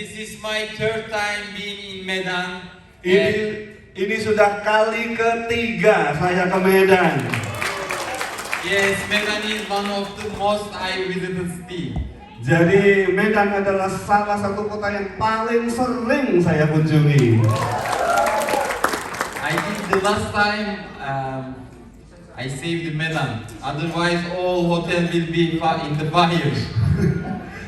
this is my third time being in Medan. Ini sudah kali ketiga saya ke Medan. Yes, Medan is one of the most I visited city. Jadi Medan adalah salah satu kota yang paling sering saya kunjungi. I think the last time I saved Medan. Otherwise, all hotel will be in the fire.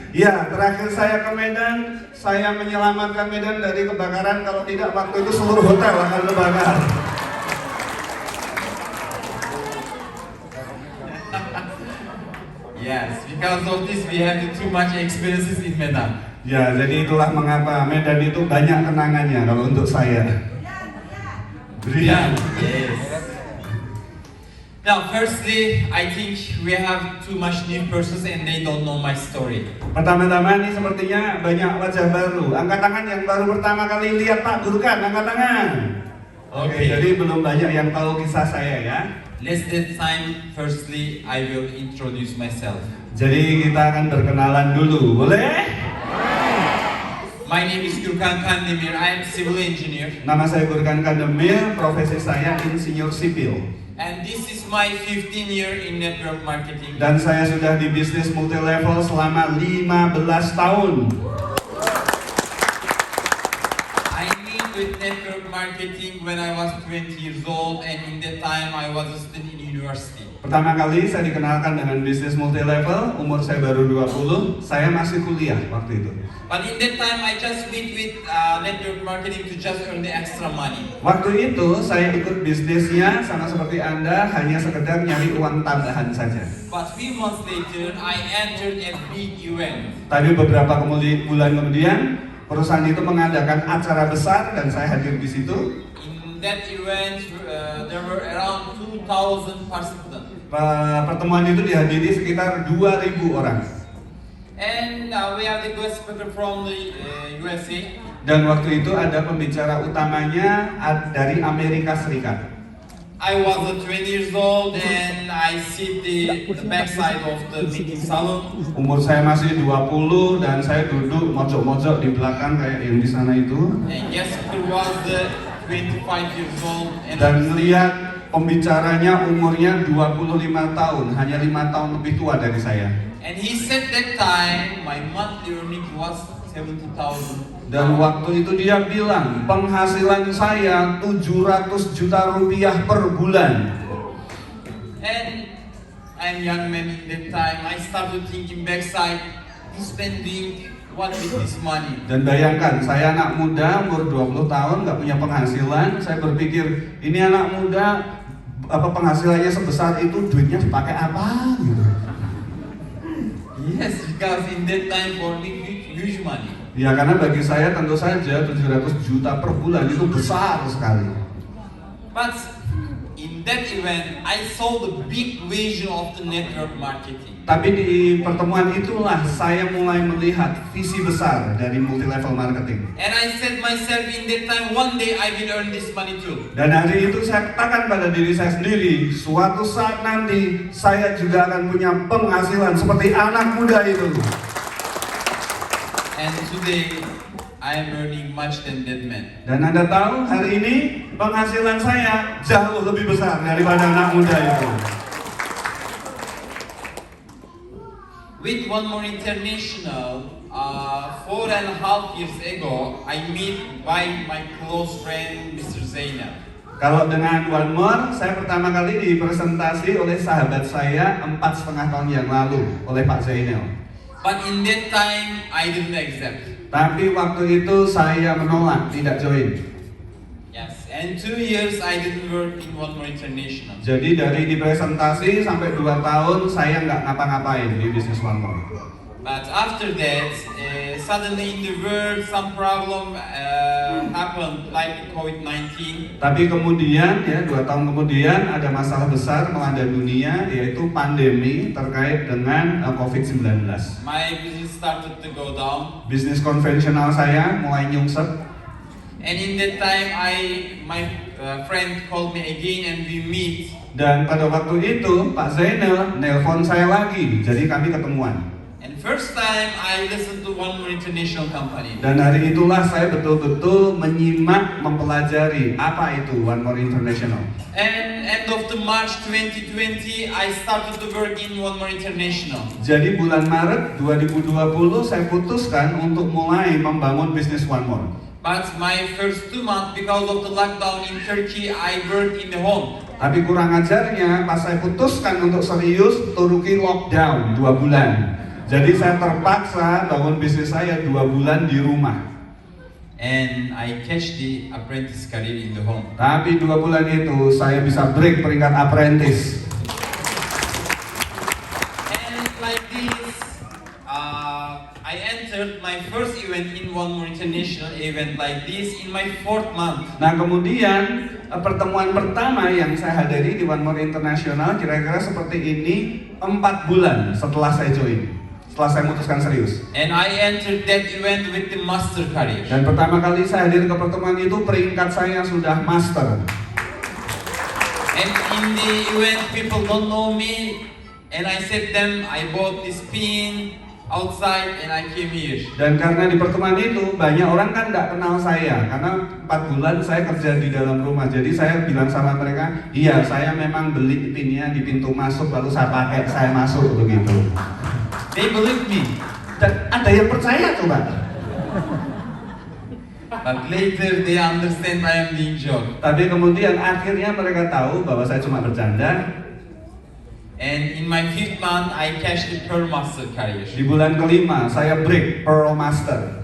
Ya, terakhir saya ke Medan, saya menyelamatkan Medan dari kebakaran. Kalau tidak, waktu itu seluruh hotel akan terbakar. Yes, because of this we have too much experiences in Medan. Ya, jadi itulah mengapa Medan itu banyak kenangannya kalau untuk saya. Brian. Yes. Now, firstly, I think we have too much new persons and they don't know my story. Pertama-tama nih sepertinya banyak wajah baru. Angkat tangan yang baru pertama kali lihat Pak Gurkan, angkat tangan. Oke, jadi belum banyak yang tahu kisah saya ya. Let's that time, firstly, I will introduce myself. Jadi kita akan berkenalan dulu, boleh? My name is Gurkan Kandemir. I am civil engineer. Nama saya Gurkan Kandemir, profesi saya insinyur sipil. And this is my 15 year in network marketing. Dan saya sudah di bisnis multi level selama 15 tahun. I meet with network marketing when I was 20 years old, and in that time I was still in university. Pertama kali saya dikenalkan dengan bisnis multi level, umur saya baru 20, saya masih kuliah waktu itu. But in that time I just meet with network marketing to just earn the extra money. Waktu itu saya ikut bisnisnya sama seperti Anda, hanya sekedar nyari uang tambahan saja. But few months later I entered a big event. Tapi beberapa bulan kemudian perusahaan itu mengadakan acara besar dan saya hadir di situ. In that event there were around 2,000 participants. Pertemuan itu dihadiri sekitar 2.000 orang. And we have the guest speaker from the USA. Dan waktu itu ada pembicara utamanya dari Amerika Serikat. I was 20 years old and I sit the backside of the meeting salon. Umur saya masih 20 dan saya duduk mojok-mojok di belakang kayak yang di sana itu. And guest speaker was the 25 years old. Dan melihat pembicaranya umurnya 25 tahun, hanya 5 tahun lebih tua dari saya. And he said that time my monthly earning was 70,000. Dan waktu itu dia bilang penghasilan saya 700 juta rupiah per bulan. And I'm young man in that time. I started thinking backside, spending what with this money. Dan bayangkan, saya anak muda umur 20 tahun nggak punya penghasilan. Saya berpikir ini anak muda penghasilannya sebesar itu duitnya dipakai apa gitu. Yes, because in that time for me huge money. Ya karena bagi saya tentu saja 700 juta per bulan itu besar sekali. But in that event, I saw the big vision of the network marketing. Tapi di pertemuan itulah saya mulai melihat visi besar dari multi level marketing. And I said myself in that time, one day I will earn this money too. Dan hari itu saya katakan pada diri saya sendiri, suatu saat nanti saya juga akan punya penghasilan seperti anak muda itu. And today I am earning much than that man. Dan Anda tahu hari ini penghasilan saya jauh lebih besar daripada anak muda itu. With One More International, 4.5 years ago, I meet by my close friend Mr. Zainal. Kalau dengan One More, saya pertama kali dipresentasi oleh sahabat saya 4,5 tahun yang lalu oleh Pak Zainal. But in that time, I didn't accept. Tapi waktu itu saya menolak, tidak join. Yes, and 2 years I didn't work in One More International. Jadi dari dipresentasi sampai 2 tahun saya nggak ngapa-ngapain di bisnis One More. But after that, suddenly in the world some problem happened like COVID-19. Tapi kemudian ya 2 tahun kemudian ada masalah besar melanda dunia, yaitu pandemi terkait dengan COVID-19. My business started to go down. Bisnis konvensional saya mulai nyungsep. And in that time, my friend called me again and we meet. Dan pada waktu itu Pak Zainal nelpon saya lagi, jadi kami ketemuan. And first time I listened to One More International company. Dan hari itulah saya betul-betul menyimak, mempelajari apa itu One More International. And end of the March 2020, I started to work in One More International. Jadi bulan Maret 2020 saya putuskan untuk mulai membangun bisnis One More. But my first 2 months, because of the lockdown in Turkey, I worked in the home. Tapi kurang ajarnya pas saya putuskan untuk serius, Turki lockdown 2 bulan. Jadi saya terpaksa bangun bisnis saya 2 bulan di rumah. And I catch the apprentice career in the home. Tapi 2 bulan itu saya bisa break peringkat apprentice. And like this, I entered my first event in One More International event like this in my 4th month. Nah kemudian pertemuan pertama yang saya hadiri di One More International kira-kira seperti ini 4 bulan setelah saya join. Setelah saya memutuskan serius. And I entered that event with the master career. Dan pertama kali saya hadir ke pertemuan itu peringkat saya sudah master. And in the event people don't know me, and I said them I bought this pin outside and I came here. Dan karena di pertemuan itu banyak orang kan nggak kenal saya karena 4 bulan saya kerja di dalam rumah. Jadi saya bilang sama mereka, iya saya memang beli pinnya di pintu masuk lalu saya pakai saya masuk begitu. They believe me. Dan ada yang percaya coba. But later they understand I am doing job. Tapi kemudian akhirnya mereka tahu bahwa saya cuma bercanda. And in my 5th month I cashed the Pearl Master career. Di bulan kelima saya break Pearl Master.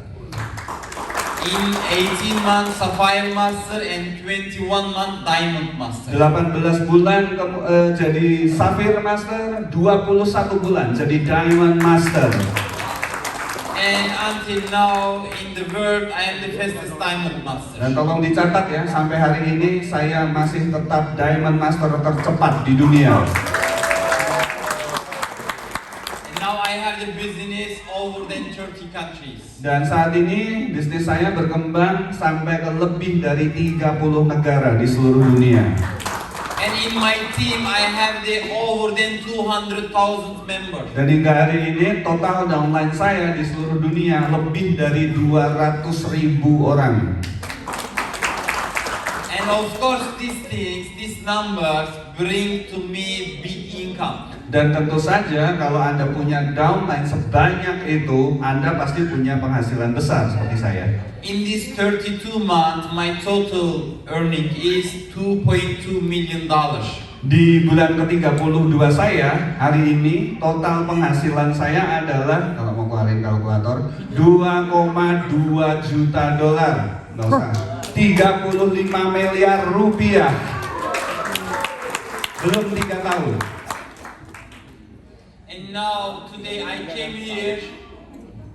In 18 months Sapphire Master and 21 months Diamond Master. 18 bulan jadi Sapphire Master, 21 bulan jadi Diamond Master. And until now in the world I am the fastest Diamond Master. Dan tolong dicatat ya, sampai hari ini saya masih tetap Diamond Master tercepat di dunia. Now I have the business over than 30 countries. Dan saat ini bisnis saya berkembang sampai ke lebih dari 30 negara di seluruh dunia. And in my team I have the over than 200,000 members. Dan hingga hari ini total downline saya di seluruh dunia lebih dari 200.000 orang. And of course these things, these numbers bring to me big income. Dan tentu saja kalau Anda punya downline sebanyak itu, Anda pasti punya penghasilan besar seperti saya. In this 32 months, my total earning is $2.2 million. Di bulan ke-32 saya, hari ini total penghasilan saya adalah, kalau mau keluarin kalkulator, 2,2 juta dolar. Nggak usah. 35 miliar rupiah. Belum 3 tahun. And now today I came here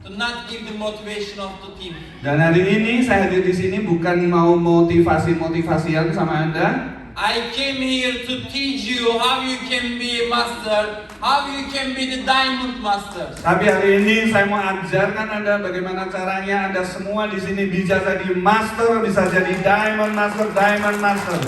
to not give the motivation of the team. Dan hari ini saya hadir di sini bukan mau motivasi-motivasian sama Anda. I came here to teach you how you can be a master, how you can be the diamond master. Tapi hari ini saya mau ajarkan Anda bagaimana caranya Anda semua di sini bisa jadi master, bisa jadi diamond master, diamond master.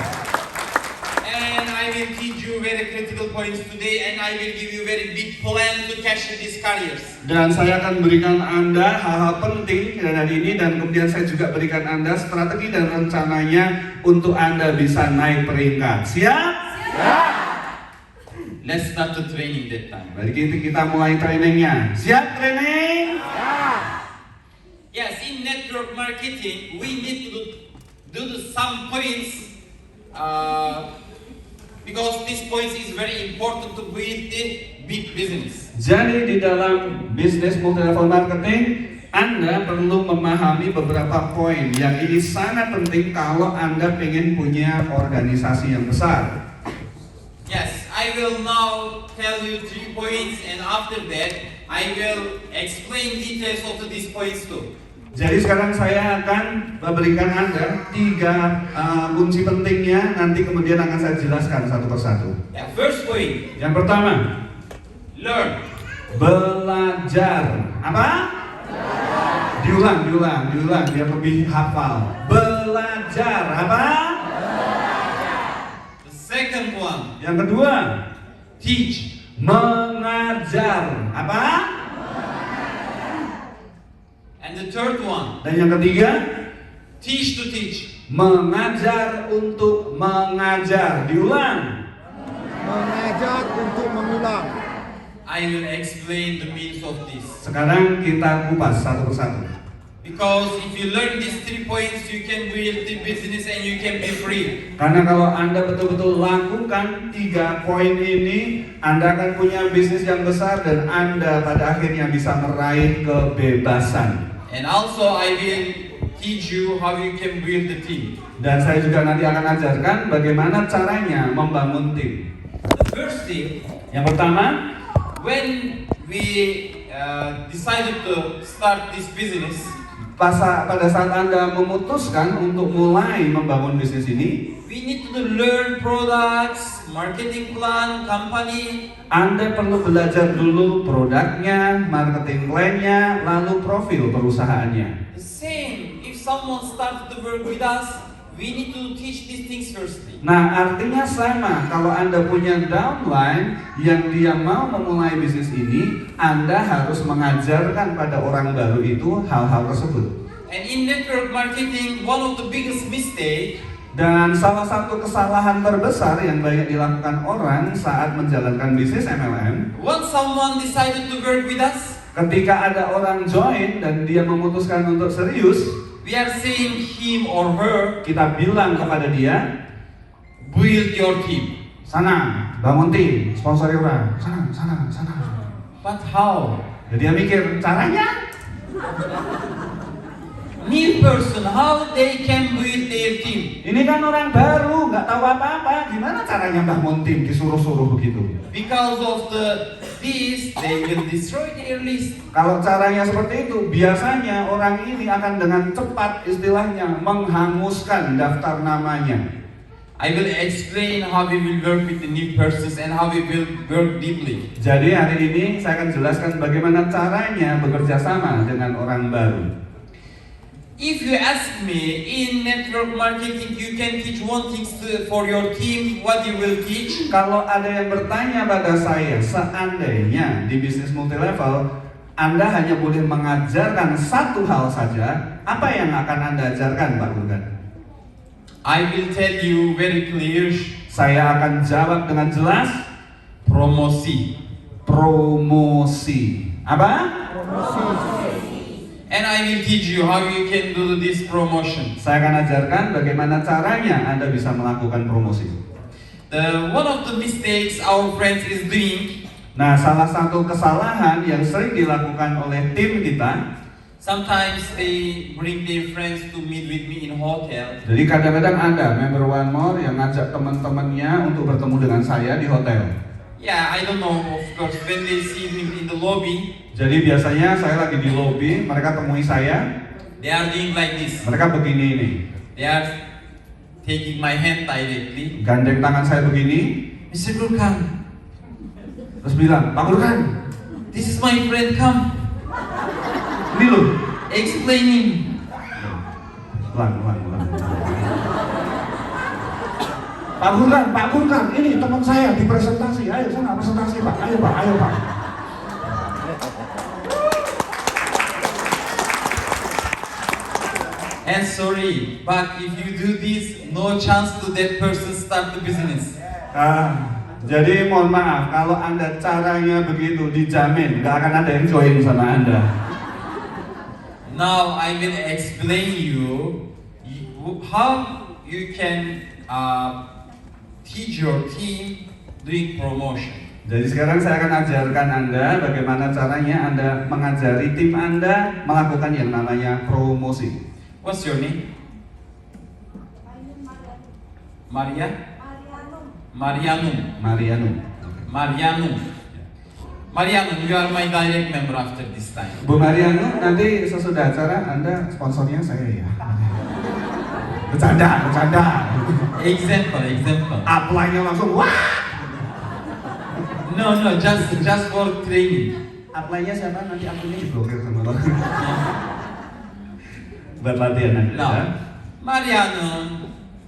And I will teach you very critical points today, and I will give you very big plan to catch these careers. Dan saya akan berikan Anda hal-hal penting hari ini, dan kemudian saya juga berikan Anda strategi dan rencananya untuk Anda bisa naik peringkat. Siap? Siap. Let's start the training that time. Mari kita mulai trainingnya. Siap training? Yes, in network marketing, we need to do some points because these points is very important to build the big business. Jadi di dalam bisnis multi-level marketing, Anda perlu memahami beberapa poin yang ini sangat penting kalau Anda ingin punya organisasi yang besar. Yes, I will now tell you 3 points, and after that, I will explain details of these points too. Jadi sekarang saya akan memberikan Anda 3 kunci pentingnya, nanti kemudian akan saya jelaskan satu persatu. Yeah, first point. Yang pertama, Learn. belajar. Apa? Diulang biar lebih hafal. Belajar. Apa? The second one. Yang kedua, Teach. mengajar. Apa? And the third one, Dan yang ketiga, teach to teach. mengajar untuk mengajar. Diulang. Mengajar untuk mengulang. I will explain the meaning of this. Sekarang kita kupas satu persatu. Because if you learn these 3 points, you can build the business and you can be free. Karena kalau Anda betul-betul lakukan 3 poin ini, Anda akan punya bisnis yang besar dan Anda pada akhirnya bisa meraih kebebasan. And also I will teach you how you can build the team. Dan saya juga nanti akan ajarkan bagaimana caranya membangun tim. The first thing, Yang pertama, when we decided to start this business, pada saat Anda memutuskan untuk mulai membangun bisnis ini, we need to learn products, marketing plan, company. Anda perlu belajar dulu produknya, marketing plan-nya, lalu profil perusahaannya. The same, if someone starts to work with us, we need to teach these things firstly. Nah, artinya sama. Kalau Anda punya downline yang dia mau memulai bisnis ini, Anda harus mengajarkan pada orang baru itu hal-hal tersebut. And in network marketing, one of the biggest mistake, Dan salah satu kesalahan terbesar yang banyak dilakukan orang saat menjalankan bisnis MLM, once someone decided to work with us, ketika ada orang join dan dia memutuskan untuk serius, we are saying him or her, kita bilang kepada dia, build your team. sana, bangun tim, sponsori orang, sana. But how? Jadi dia mikir, caranya? New person, how they can build their team? Ini kan orang baru, nggak tahu apa-apa, gimana caranya bangun tim, disuruh-suruh begitu. Because of this, they will destroy their list. Kalau caranya seperti itu, biasanya orang ini akan dengan cepat istilahnya menghanguskan daftar namanya. I will explain how we will work with the new persons and how we will work deeply. Jadi hari ini saya akan jelaskan bagaimana caranya bekerja sama dengan orang baru. If you ask me, in network marketing, you can teach one thing for your team, what you will teach? Kalau ada yang bertanya pada saya, seandainya di bisnis multilevel, Anda hanya boleh mengajarkan satu hal saja, apa yang akan Anda ajarkan, Pak Burgan? I will tell you very clear, Saya akan jawab dengan jelas, promosi. promosi. Apa? And I will teach you how you can do this promotion. Saya akan ajarkan bagaimana caranya Anda bisa melakukan promosi. One of the mistakes our friends is doing, Nah, salah satu kesalahan yang sering dilakukan oleh tim kita, sometimes they bring their friends to meet with me in hotel. jadi kadang-kadang ada member One More yang ngajak teman-temannya untuk bertemu dengan saya di hotel. Yeah, I don't know, of course, when they see me in the lobby, Jadi biasanya saya lagi di lobi, mereka temui saya, they are doing like this. mereka begini ini, They are taking my hand directly. gandeng tangan saya begini, Mr. Gurkhan, terus bilang, Pak Burhan, this is my friend, come, ini loh. explaining. Ulang. Pak Burhan, ini teman saya di presentasi. Ayo sana presentasi Pak, ayo Pak. And sorry, but if you do this, no chance to that person start the business. Jadi mohon maaf, kalau Anda caranya begitu dijamin nggak akan ada yang join sama Anda. Now I will explain you how you can teach your team doing promotion. Jadi sekarang saya akan ajarkan Anda bagaimana caranya Anda mengajari tim Anda melakukan yang namanya promosi. What's your name? Maria? Marianum, you are my direct member after this time. Bu Mariano, nanti sesudah acara Anda sponsornya saya ya. Bercanda. Example. Apply-nya langsung wah. No, just for training. Apply-nya siapa? Nanti akunnya diblokir sama lo. Buat latihan nanti. Now, Ya. Mariano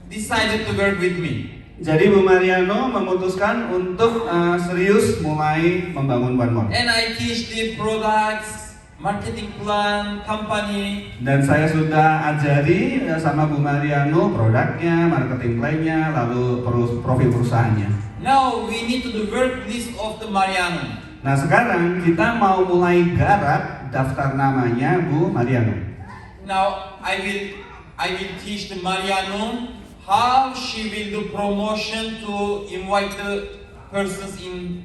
decided to work with me. Jadi Bu Mariano memutuskan untuk serius mulai membangun One More. And I teach the products, marketing plan, company. Dan saya sudah ajari sama Bu Mariano produknya, marketing plan-nya, lalu profil perusahaannya. Now we need to do work list of the Mariano. Nah sekarang kita mau mulai garap daftar namanya Bu Mariano. Now I will teach the Mariano how she will do promotion to invite the persons in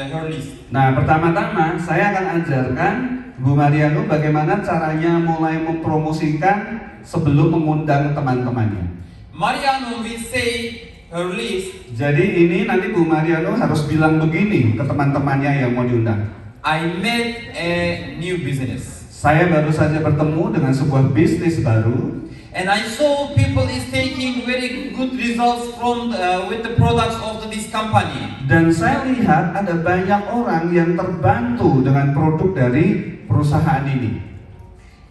her list. Nah pertama-tama saya akan ajarkan Bu Mariano bagaimana caranya mulai mempromosikan sebelum mengundang teman-temannya. Mariano will say her list. Jadi ini nanti Bu Mariano harus bilang begini ke teman-temannya yang mau diundang. I made a new business. Saya baru saja bertemu dengan sebuah bisnis baru. And I saw people is taking very good results from with the products of this company. Dan saya lihat ada banyak orang yang terbantu dengan produk dari perusahaan ini.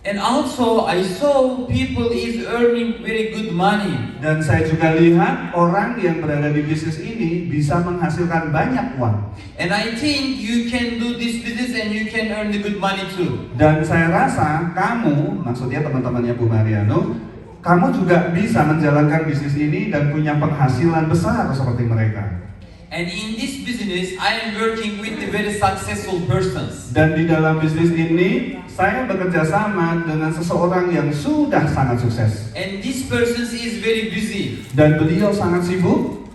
And also I saw people is earning very good money. Dan saya juga lihat orang yang berada di bisnis ini bisa menghasilkan banyak uang. And I think you can do this business and you can earn the good money too. Dan saya rasa kamu, maksudnya teman-temannya Bu Mariano, kamu juga bisa menjalankan bisnis ini dan punya penghasilan besar seperti mereka. And in this business, I am working with the very successful persons. Dan di dalam bisnis ini, saya bekerja sama dengan seseorang yang sudah sangat sukses. And this person is very busy. Dan beliau sangat sibuk.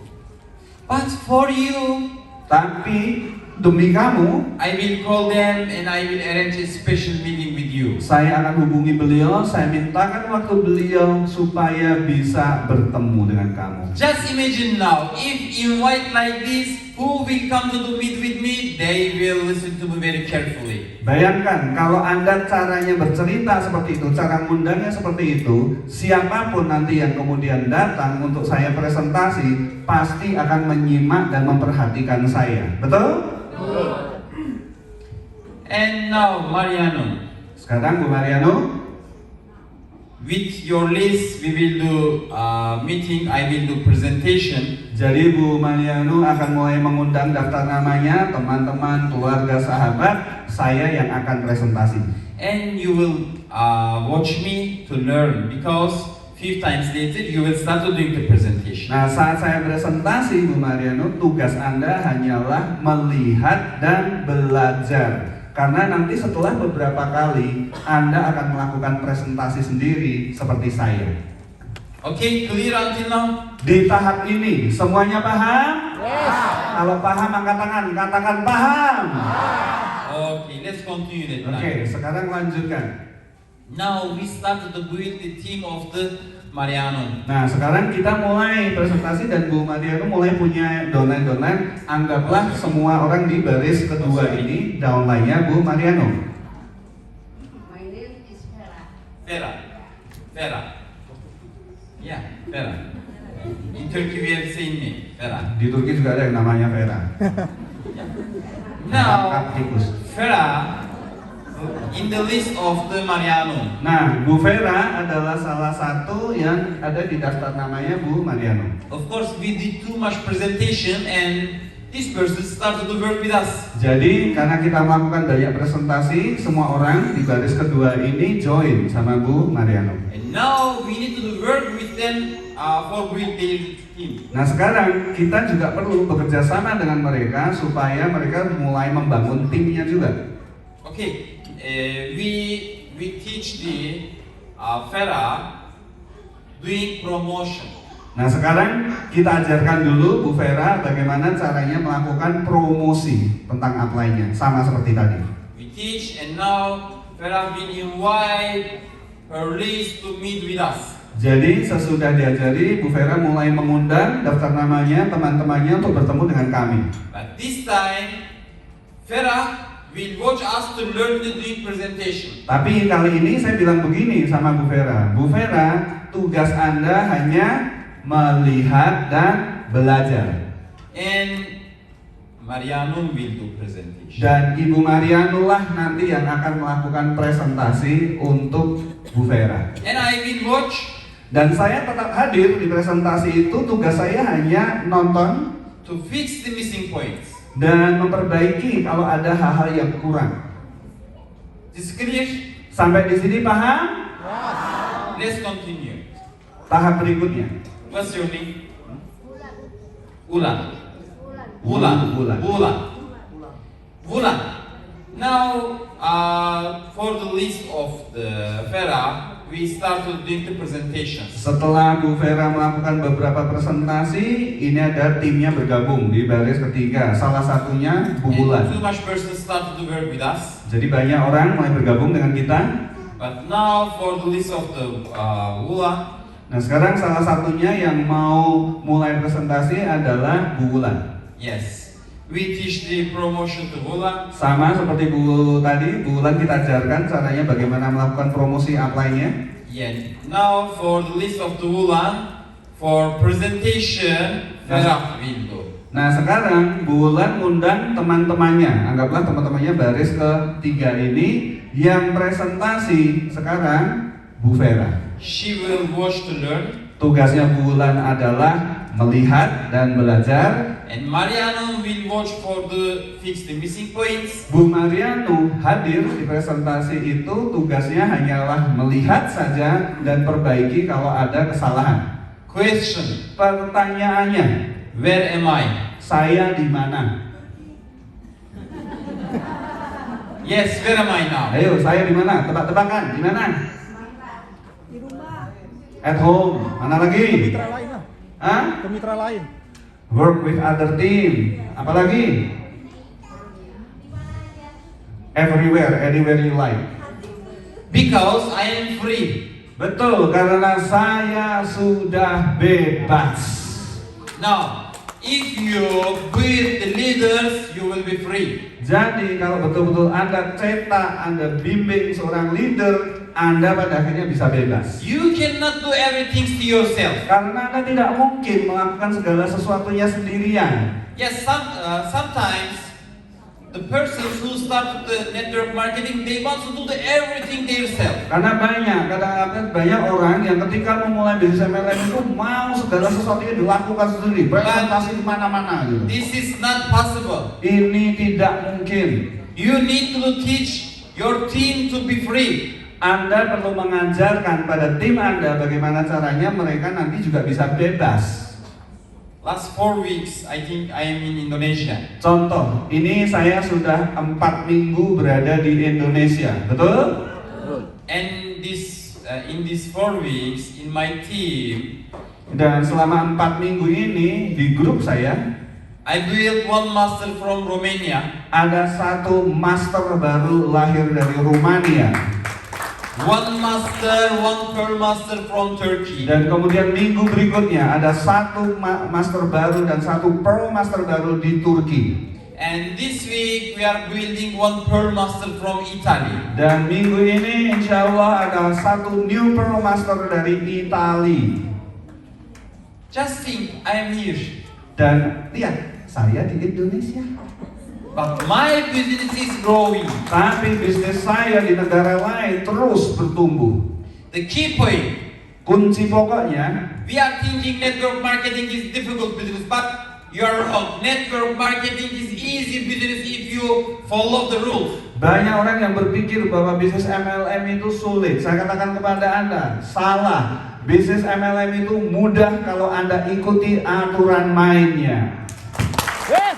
But for you, Tapi demi kamu, I will call them and I will arrange a special meeting with you. saya akan hubungi beliau, saya mintakan waktu beliau supaya bisa bertemu dengan kamu. Just imagine now, if invite like this, who will come to meet with me? They will listen to me very carefully. Bayangkan kalau Anda caranya bercerita seperti itu, cara ngundangnya seperti itu, siapapun nanti yang kemudian datang untuk saya presentasi pasti akan menyimak dan memperhatikan saya. Betul? And now, Mariano, Sekarang Bu Mariano, with your list, we will do meeting. I will do presentation. jadi Bu Mariano akan mulai mengundang daftar namanya, teman-teman, keluarga, sahabat, saya yang akan presentasi. And you will watch me to learn, because 5 times later you will start to doing the presentation. Nah, saat saya presentasi Bu Mariano, tugas Anda hanyalah melihat dan belajar. Karena nanti setelah beberapa kali Anda akan melakukan presentasi sendiri seperti saya. Okay, clear until now? Di tahap ini semuanya paham? Yes. Kalau paham angkat tangan, katakan paham. Okay, let's continue that Oke, now. sekarang lanjutkan. Now we start to build the team of the Mariano. Nah, sekarang kita mulai presentasi dan Bu Mariano mulai punya downline. Anggaplah semua orang di baris kedua ini downline-nya Bu Mariano. My name is Vera. Vera. Vera. Yeah, Vera. In Turkey we have same name, Vera. Di Turki juga ada yang namanya Vera. Now, Tikus. Vera, in the list of the Mariano. Nah, Bu Vera adalah salah satu yang ada di daftar namanya Bu Mariano. Of course, we did too much presentation and this person started to work with us. Jadi karena kita melakukan banyak presentasi, semua orang di baris kedua ini join sama Bu Mariano. And now we need to work with them for build their team. Nah sekarang kita juga perlu bekerja sama dengan mereka supaya mereka mulai membangun timnya juga. Okay, we teach the Vera doing promotion. Nah sekarang kita ajarkan dulu Bu Vera bagaimana caranya melakukan promosi tentang upline-nya, sama seperti tadi. We teach and now Vera will invite her list to meet with us. Jadi sesudah diajari, Bu Vera mulai mengundang daftar namanya, teman-temannya untuk bertemu dengan kami. But this time, Vera will watch us to learn the doing presentation. Tapi kali ini saya bilang begini sama Bu Vera, Bu Vera, tugas Anda hanya melihat dan belajar. And Mariano will do presentation. Dan Ibu Mariano lah nanti yang akan melakukan presentasi untuk Bu Vera. And I will watch Dan saya tetap hadir di presentasi itu, tugas saya hanya nonton to fix the missing points. dan memperbaiki kalau ada hal-hal yang kurang. This This is clear? Sampai di sini paham? Let's continue. Tahap berikutnya. What's your name? Ulan. Wulan. Wulan. Now, for the list of the Vera, we start to do the presentations. Setelah Bu Vera melakukan beberapa presentasi, ini ada timnya bergabung di baris ketiga. Salah satunya Bu And Wulan. too much persons start to work with us. Jadi banyak orang mulai bergabung dengan kita. But now, for the list of the Wulan, Nah sekarang salah satunya yang mau mulai presentasi adalah Bu Wulan. yes, we teach the promotion to Wulan. Sama seperti Bu tadi, Bu Wulan kita ajarkan caranya bagaimana melakukan promosi upline-nya. Yeah. Now, for the list of the Wulan, for presentation, Vera will do. Nah sekarang Bu Wulan undang teman-temannya, anggaplah teman-temannya baris ketiga ini, yang presentasi sekarang Bu Vera. She will watch to learn, Tugasnya Bu Wulan adalah melihat dan belajar. and Mariano will watch for the fix the missing points. Bu Mariano hadir di presentasi itu, tugasnya hanyalah melihat saja dan perbaiki kalau ada kesalahan. Question: Pertanyaannya, where am I? saya di mana? Yes, where am I now? Ayo, saya di mana? Tebak-tebakan, di mana? Di rumah. At home. Mana lagi? Mitra lain lah. Hah? Ke mitra lain. Work with other team. Apalagi? Everywhere, anywhere you like. Because I am free. Betul, karena saya sudah bebas. Now, if you build the leaders, you will be free. Jadi kalau betul-betul Anda cetak, Anda bimbing seorang leader, Anda pada akhirnya bisa bebas. You cannot do everything to yourself. Karena Anda tidak mungkin melakukan segala sesuatunya sendirian. Yes, sometimes the persons who start the network marketing, they want to do everything themselves. Karena kadang-kadang banyak orang yang ketika memulai bisnis MLM itu mau segala sesuatunya dilakukan sendiri, presentasi di mana-mana gitu. This is not possible. Ini tidak mungkin. You need to teach your team to be free. Anda perlu mengajarkan pada tim Anda bagaimana caranya mereka nanti juga bisa bebas. Last 4 weeks, I think I am in Indonesia. Contoh, ini saya sudah 4 minggu berada di Indonesia, betul? And in these 4 weeks, in my team, Dan selama 4 minggu ini di grup saya I built one master from Romania, ada satu master baru lahir dari Rumania. one pearl master from Turkey. Dan kemudian minggu berikutnya ada satu master baru dan satu pearl master baru di Turki. And this week we are building one pearl master from Italy. Dan minggu ini insya Allah ada satu new pearl master dari Itali. Just think, I am here. Dan lihat, saya di Indonesia. But my business is growing. Tapi bisnis saya di negara lain terus bertumbuh. The key point, Kunci pokoknya, we are thinking network marketing is difficult business, but you are wrong. Network marketing is easy business if you follow the rules. banyak orang yang berpikir bahwa bisnis MLM itu sulit. Saya katakan kepada Anda, salah. Bisnis MLM itu mudah kalau Anda ikuti aturan mainnya. If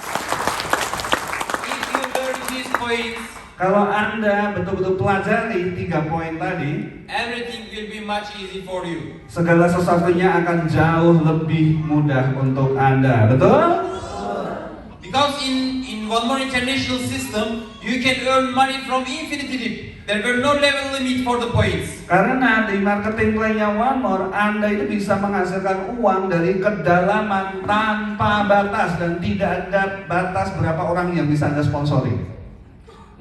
you learn these points, Kalau Anda betul-betul pelajari 3 poin tadi, everything will be much easy for you. segala sesuatunya akan jauh lebih mudah untuk Anda. Betul? Because in one more international system, you can earn money from infinity. There were no level limit for the points. Karena di marketing plan-nya One More, Anda itu bisa menghasilkan uang dari kedalaman tanpa batas dan tidak ada batas berapa orang yang bisa Anda sponsori.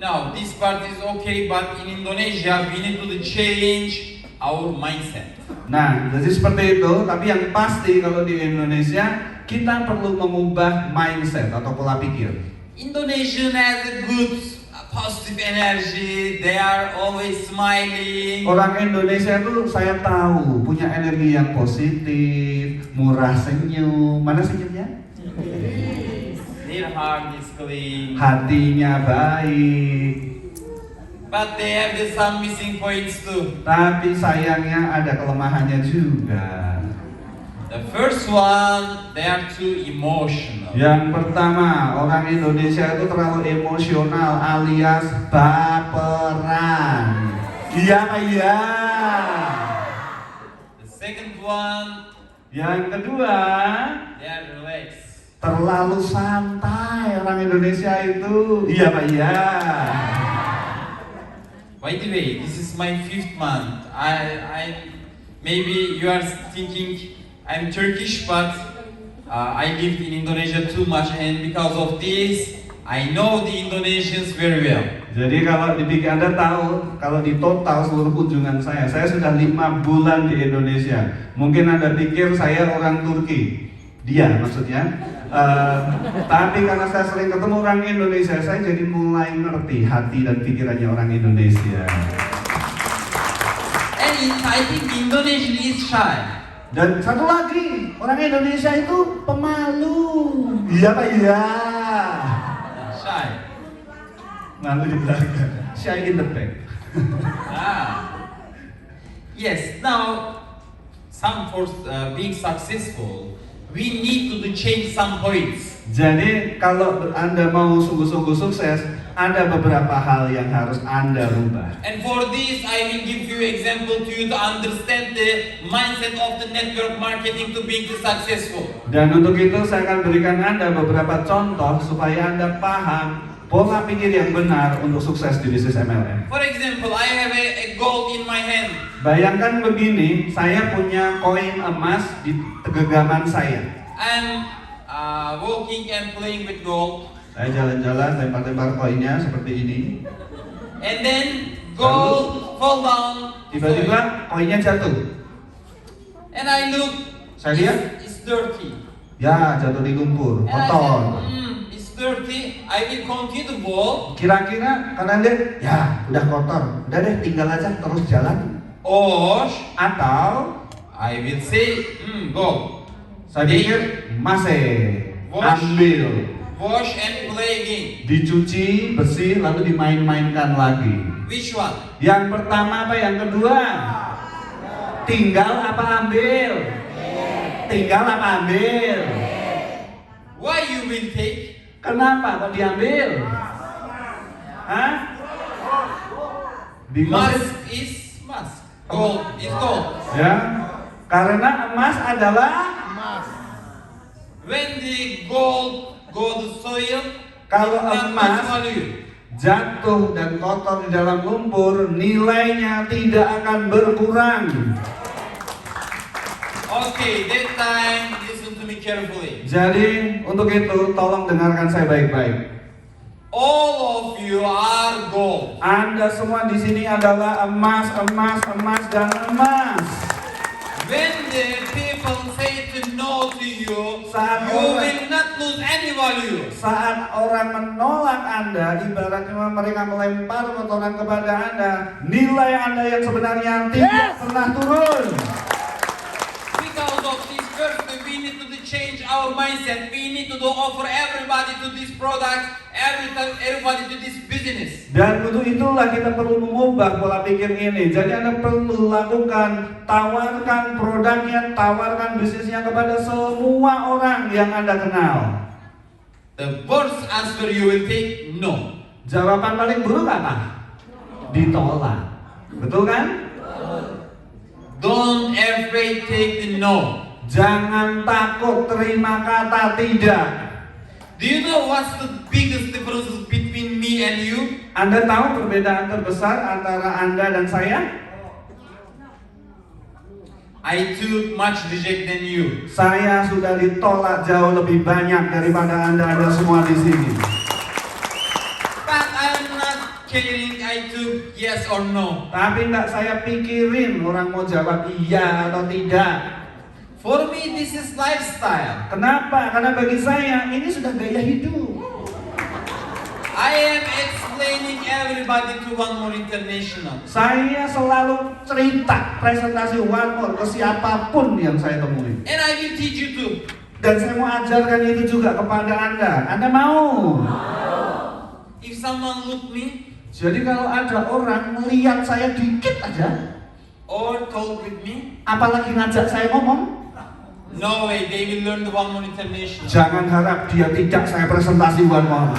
Now, this part is okay, but in Indonesia, we need to change our mindset. Nah, jadi seperti itu. Tapi yang pasti kalau di Indonesia kita perlu mengubah mindset atau pola pikir. Indonesian has a good positive energy. They are always smiling. Orang Indonesia itu saya tahu punya energi yang positif, murah senyum. Mana senyumnya? Their heart is clean. Hatinya baik. but they have some missing points too. Tapi sayangnya ada kelemahannya juga. The first one, they are too emotional. Yang pertama, orang Indonesia itu terlalu emosional alias baperan. Iya Pak, iya. The second one, Yang kedua, they are relaxed. terlalu santai orang Indonesia itu. Iya Pak, iya. By the way, this is my 5th month. Maybe you are thinking I'm Turkish, but I lived in Indonesia too much, and because of this, I know the Indonesians very well. Jadi kalau Anda tahu, kalau di total seluruh kunjungan saya sudah 5 bulan di Indonesia. Mungkin Anda pikir saya orang Turki, dia maksudnya. Tapi karena saya sering ketemu orang Indonesia, saya jadi mulai ngerti hati dan pikirannya orang Indonesia. And I think Indonesia is shy. Dan satu lagi, orang Indonesia itu pemalu. Iya Pak, iya. Shy. Malu di belakang, shy in the back. Yes. Now, for being successful, we need to change some points. Jadi kalau Anda mau sungguh-sungguh sukses, ada beberapa hal yang harus Anda rubah. And for this, I will give you example to you to understand the mindset of the network marketing to being successful. Dan untuk itu saya akan berikan Anda beberapa contoh supaya Anda paham pola pikir yang benar untuk sukses di bisnis MLM. For example, I have a gold in my hand. Bayangkan begini, saya punya koin emas di genggaman saya. I'm walking and playing with gold. Saya jalan-jalan, lempar-lempar koinnya seperti ini. And then gold fall down. Tiba-tiba koinnya jatuh. And I look. Saya lihat, It's dirty. ya jatuh di lumpur, And I kotor. said, it's dirty. I will continue to walk. Kira-kira karena lihat, ya udah kotor, udah deh tinggal aja terus jalan. Or Atau I will say, go. saya pikir masih Wash. ambil, Wash and play again. dicuci bersih lalu dimain-mainkan lagi. Which one? Yang pertama apa yang kedua? Tinggal apa ambil? Tinggal apa ambil? Why you will take? Kenapa kok diambil? Hah? Because Mask is mask. Gold is gold. ya, karena emas adalah When the gold go to soil, Kalau it will emas- lose value. jatuh dan kotor di dalam lumpur, nilainya tidak akan berkurang. Okay, that time listen to me carefully. Jadi untuk itu tolong dengarkan saya baik-baik. All of you are gold. Anda semua di sini adalah emas, emas, emas dan emas. When the people say to no to you, Saat you orang- will not lose any value. Saat orang menolak Anda, ibaratnya mereka melempar kotoran kepada Anda, nilai Anda yang sebenarnya tidak pernah turun. Because of this first, we need to change our mindset. We need to offer everybody to this product, everybody to this business. Dan untuk itulah kita perlu mengubah pola pikir ini. Jadi Anda perlu lakukan, tawarkan produknya, tawarkan bisnisnya kepada semua orang yang Anda kenal. The worst answer you will take, no. Jawaban paling buruk apa? Ditolak. Betul kan? Don't afraid take the no. Jangan takut terima kata tidak. Do you know what's the biggest difference between me and you? Anda tahu perbedaan terbesar antara Anda dan saya? I took much reject than you. Saya sudah ditolak jauh lebih banyak daripada Anda semua di sini. But I'm not caring I took yes or no. Tapi enggak saya pikirin orang mau jawab iya atau tidak. For me, this is lifestyle. Kenapa? Karena bagi saya ini sudah gaya hidup. I am explaining everybody to One More International. Saya selalu cerita presentasi One More ke siapapun yang saya temui. And I will teach you too. Dan saya mau ajarkan itu juga kepada Anda. Anda mau? If someone look me, Jadi kalau ada orang melihat saya dikit aja, or talk with me, apalagi ngajak saya ngomong, no way, they will learn the One More International. jangan harap dia tidak saya presentasi One More.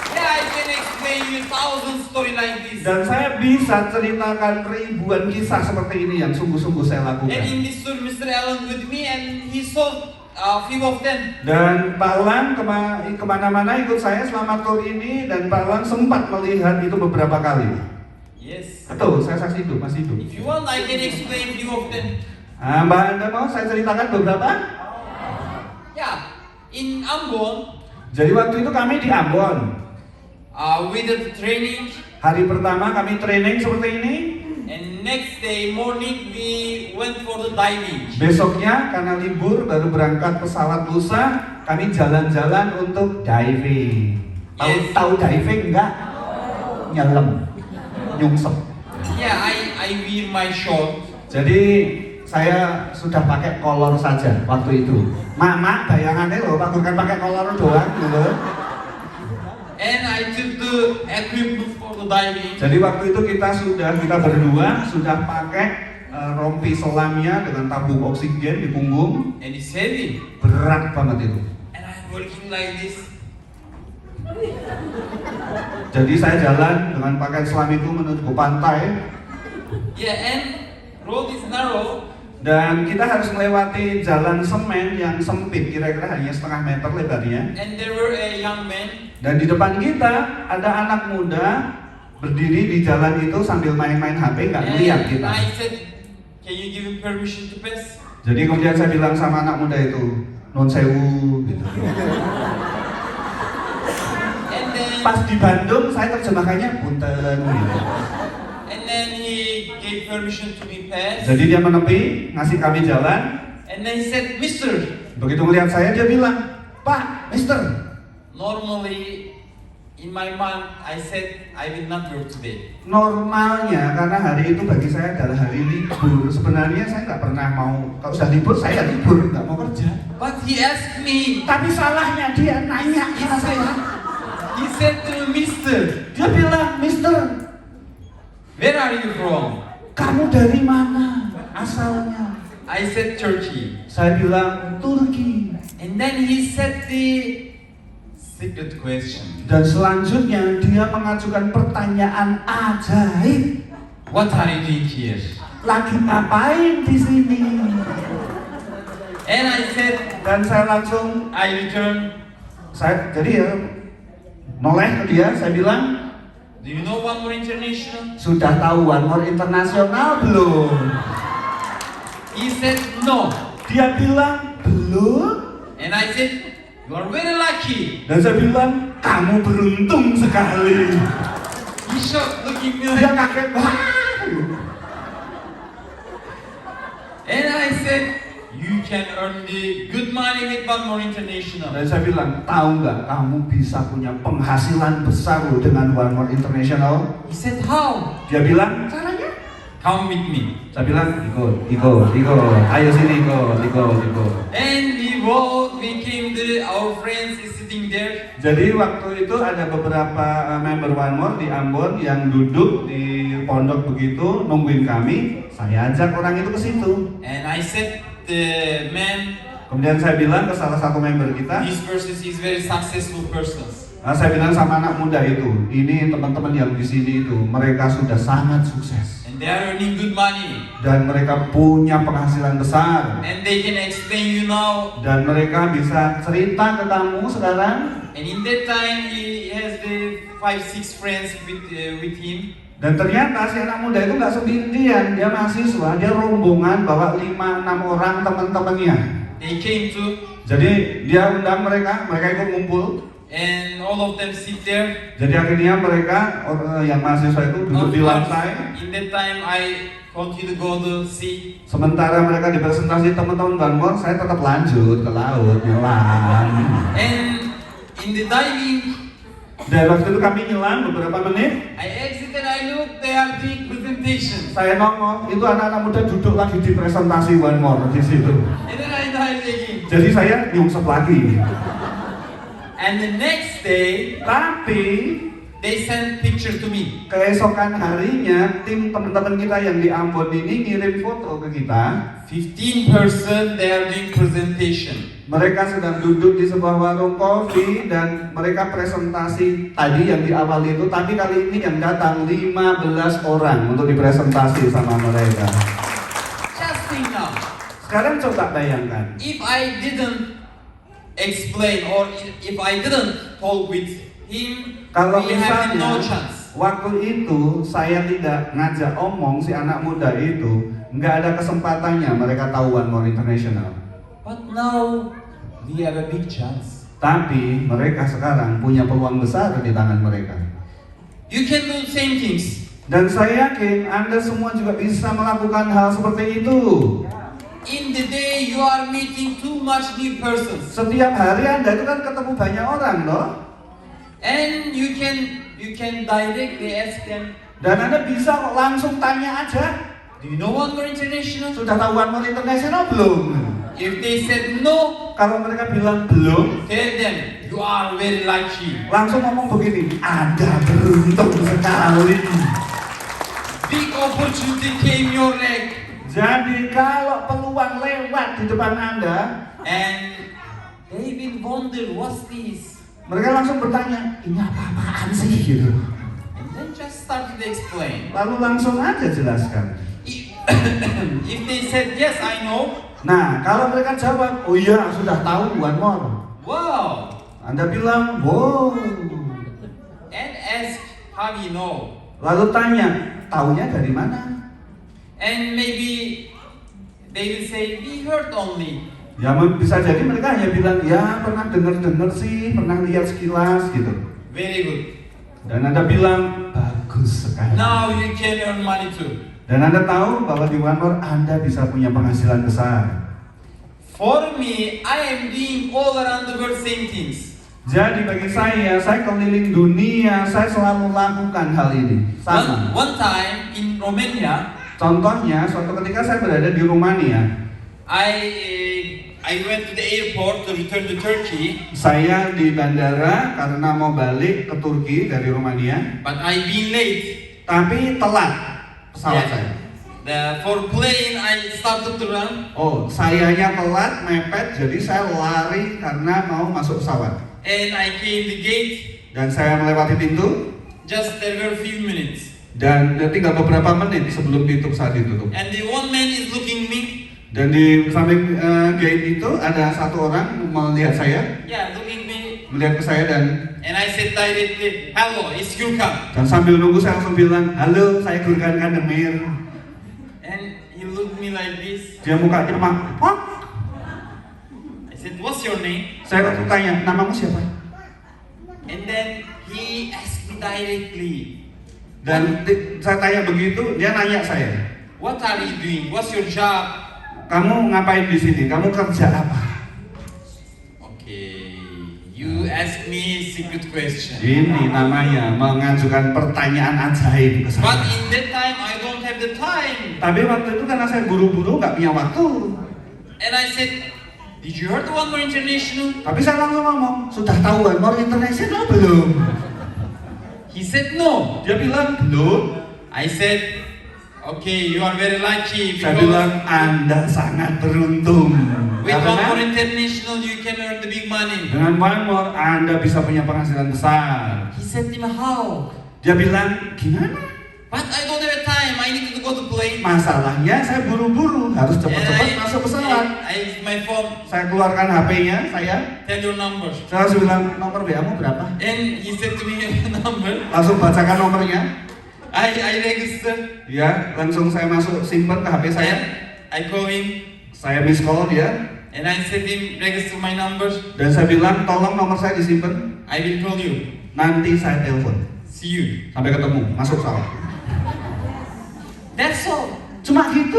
Yeah, I can explain you 1,000 story like this. Dan saya bisa ceritakan ribuan kisah seperti ini yang sungguh-sungguh saya And lakukan. in this tour, Mr. Allen with me, and he saw a few of them. Dan Pak Lang kemana-mana ikut saya selama tur ini, dan Pak Lang sempat melihat itu beberapa kali. Yes. Betul, saya saksi itu, masih hidup. If you want, I can explain few of them. Mbak Anda mau saya ceritakan beberapa? Yeah, in Ambon, Jadi waktu itu kami di Ambon. we did training, Hari pertama kami training seperti ini. and next day morning we went for the diving. Besoknya karena libur baru berangkat pesawat lusa, kami jalan-jalan untuk diving. Yes. Tahu diving enggak? Nyelam, nyungsep. Yeah, I wear my short. Jadi saya sudah pakai kolor saja waktu itu. Mak, bayangannya loh, Pak bukan pakai kolor doang gitu. And I took the equipment for the diving. Jadi waktu itu kita berdua sudah pakai rompi selamnya dengan tabung oksigen di punggung. And it's heavy. Berat banget itu. And I'm working like this. Jadi saya jalan dengan pakaian selam itu menuju ke pantai. Yeah, and road is narrow. Dan kita harus melewati jalan semen yang sempit, kira-kira hanya setengah meter lebarnya. And there were a young man. Dan di depan kita ada anak muda berdiri di jalan itu sambil main-main HP, nggak ngeliat And kita. I said, can you give him permission to pass? Jadi kemudian saya bilang sama anak muda itu, non sewu gitu. And then, Pas di Bandung saya terjemahkannya punten gitu. and then he gave permission to me pass. Jadi dia menepi, ngasih kami jalan. And then he said, Mister, Begitu melihat saya dia bilang, Pak, Mister. normally in my mind I said I will not work today. Normalnya karena hari itu bagi saya adalah hari libur. Sebenarnya saya nggak pernah mau, kalau sudah libur saya libur, nggak mau kerja. But he asked me, Tapi salahnya dia nanya ke saya. he said to me, Mister, Dia bilang, Mister, where are you from? kamu dari mana asalnya? I said Turkey. Saya bilang, Turki. And then he said the secret question. Dan selanjutnya dia mengajukan pertanyaan ajaib. What are you doing here? Lagi ngapain di sini? And I said, Dan saya langsung, I returned. jadi ya noleh ke dia. Saya bilang, Do you know One More International? sudah tahu One More International belum? He said no. Dia bilang, belum. And I said, you are very lucky. Dan saya bilang, kamu beruntung sekali. He shocked looking me Dia like. kaget banget. And I said, you can earn the good money with One More International. Dan saya bilang, tahu nggak, kamu bisa punya penghasilan besar loh dengan One More International. He said, how? Dia bilang, caranya? Come with me. Saya bilang, ikut. Ayo sini, ikut. And we both became our friends is sitting there. Jadi waktu itu ada beberapa member One More di Ambon yang duduk di pondok begitu nungguin kami. Saya ajak orang itu ke situ. And I said, the man, Kemudian saya bilang ke salah satu member kita, this person is very successful person. saya bilang sama anak muda itu, ini teman-teman yang di sini itu, mereka sudah sangat sukses And they are earning good money. dan mereka punya penghasilan besar And they can explain you now. dan mereka bisa cerita ke kamu sekarang. And in that time, he has the 5-6 friends with him. Dan ternyata si anak muda itu nggak sendirian, dia mahasiswa, dia rombongan bawa 5-6 orang teman-temannya. They came to, Jadi dia undang mereka ikut ngumpul. and all of them sit there. Jadi akhirnya mereka yang mahasiswa itu duduk di lantai. In that time, I continue to go to sea. Sementara mereka dipresentasi teman-teman One More, saya tetap lanjut ke laut nyelam. And in the diving, Dan waktu itu kami nyelam beberapa menit. I exited, I looked, they are doing presentation. Saya nongol, itu anak-anak muda duduk lagi di presentasi One More di situ. And then I dived again. Jadi saya nyungsep lagi. And the next day, Tapi they sent picture to me. Keesokan harinya, tim teman-teman kita yang di Ambon ini ngirim foto ke kita. 15 person, they are doing presentation. Mereka sedang duduk di sebuah warung kopi dan mereka presentasi tadi yang di awal itu, tapi kali ini yang datang 15 orang untuk dipresentasi sama mereka. Just think now, Sekarang coba bayangkan, if I didn't explain or if I didn't talk with him, kalau we have no misalnya chance. waktu itu saya tidak ngajak omong si anak muda itu, nggak ada kesempatannya mereka tahu One More International. But now we have a big chance. Tapi mereka sekarang punya peluang besar di tangan mereka. You can do the same things. Dan saya yakin Anda semua juga bisa melakukan hal seperti itu. In the day you are meeting too much new persons, Setiap hari Anda itu kan ketemu banyak orang loh. and you can directly ask them, Dan Anda bisa kok langsung tanya aja, do you know One More International? sudah tahu One More International belum? If they said no, Kalau mereka bilang belum, tell them you are very lucky. langsung ngomong begini, Anda beruntung sekali. Big opportunity came your way, Jadi kalau peluang lewat di depan Anda, and they will wonder what's this, mereka langsung bertanya, ini apa-apaan sih gitu. and then just start to explain. Lalu langsung aja jelaskan. If they said yes, I know. Nah, kalau mereka jawab, oh iya sudah tahu One More. Wow, Anda bilang, wow. and ask how you know, Lalu tanya, taunya dari mana? and maybe they will say we heard only. Ya bisa jadi mereka hanya bilang, ya pernah dengar-dengar sih, pernah lihat sekilas gitu. Very good. Dan Anda bilang, bagus sekali. Now you can earn money too. Dan Anda tahu bahwa di One More Anda bisa punya penghasilan besar. For me, I am doing all around the world same things. Jadi bagi saya keliling dunia, saya selalu lakukan hal ini. Sama. One time in Romania, Contohnya, suatu ketika saya berada di Rumania, I went to the airport to return to Turkey, saya di bandara karena mau balik ke Turki dari Rumania, but I've been late. tapi telat pesawat Yeah. saya. For plane, I started to run, Oh, sayanya telat, mepet, jadi saya lari karena mau masuk pesawat. and I came the gate. Dan saya melewati pintu, Just there were a few minutes, dan tinggal beberapa menit sebelum pintu pesawat ditutup. and the one man is looking me. Dan di samping gate itu ada satu orang melihat saya, Yeah, looking me, melihat ke saya and I said directly, "Hello, it's Gürkan." dan sambil nunggu saya langsung bilang, halo, saya Gurkan Kandemir. And he looked me like this. Dia muka cemak, what? I said, "What's your name?" Saya langsung tanya, namamu siapa? And then he asked me directly, Dan saya tanya begitu, dia nanya saya, "What are you doing? What's your job?" kamu ngapain di sini? Kamu kerja apa? Okay, you asked me secret question. Ini namanya mengajukan pertanyaan ajaib ke But saya. in that time, I don't have the time. Tapi waktu itu karena saya buru-buru nggak punya waktu. And I said, "Did you heard One More International?" Tapi saya langsung ngomong, sudah tahu One More International belum? He said, "No." Dia bilang belum. I said, "Okay, you are very lucky Saya because bilang Anda sangat beruntung. with One More Karena International, you can earn the big money." dengan One More Anda bisa punya penghasilan besar. He said to me, "How?" Dia bilang, gimana? But I don't have time. I need to go to plane. Masalahnya saya buru-buru, harus cepat-cepat masuk pesawat. I use my phone. Saya keluarkan HP-nya, saya Tell your number. langsung bilang, nomor WA-mu berapa? And he said to me number. Langsung bacakan nomornya. I register. Ya, langsung saya masuk simpan ke HP saya. And I call him. Saya miss call dia. And I said him register my number. Dan saya bilang, tolong nomor saya disimpan. I will call you. Nanti saya telepon. See you. Sampai ketemu, masuk pesawat. That's all. Cuma gitu.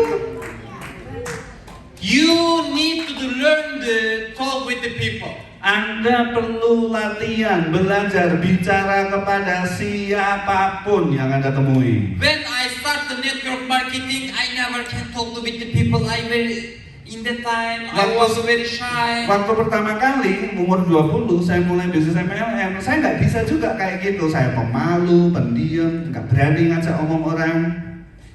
You need to learn the talk with the people. Anda perlu latihan, belajar, bicara kepada siapapun yang Anda temui. When I start the network marketing, I never can talk with the people. I very In that time, I was very shy. Waktu pertama kali umur 20 saya mulai bisnis MLM, saya nggak bisa juga kayak gitu. Saya pemalu, pendiam, nggak berani ngajak omong orang.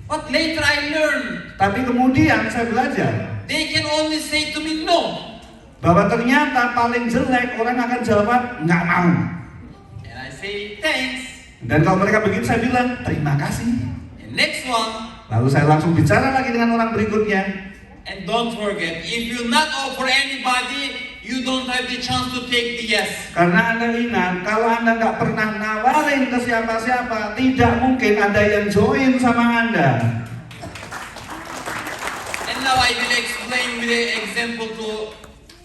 But later I learned, Tapi kemudian saya belajar they can only say to me no. bahwa ternyata paling jelek orang akan jawab nggak mau. And I say thanks. Dan kalau mereka begitu saya bilang terima kasih. And next one, Lalu saya langsung bicara lagi dengan orang berikutnya. and don't forget, if you not offer anybody, you don't have the chance to take the yes. Karena Anda ingat, kalau Anda nggak pernah nawarin ke siapa-siapa, tidak mungkin ada yang join sama Anda. And now I will explain with an example to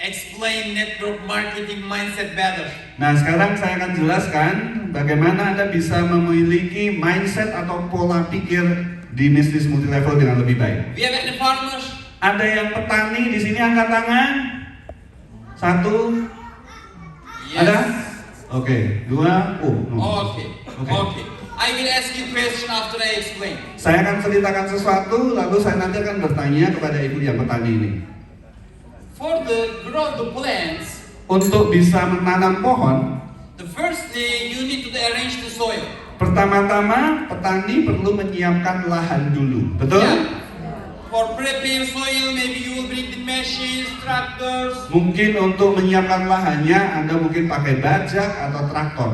explain network marketing mindset better. Nah, sekarang saya akan jelaskan bagaimana Anda bisa memiliki mindset atau pola pikir di bisnis multilevel dengan lebih baik. We have any farmers? Ada yang petani di sini angkat tangan? 1. Ada? Oke. 2. Oh, no. Okay. Oke. Okay. I will ask you question after I explain. Saya akan ceritakan sesuatu, lalu saya nanti akan bertanya kepada ibu yang petani ini. For the grow the plants, Untuk bisa menanam pohon, the first thing you need to arrange the soil. pertama-tama petani perlu menyiapkan lahan dulu. Betul? Yeah. For prepare soil, maybe you will bring the machines, tractors. Mungkin untuk menyiapkan lahannya Anda mungkin pakai bajak atau traktor.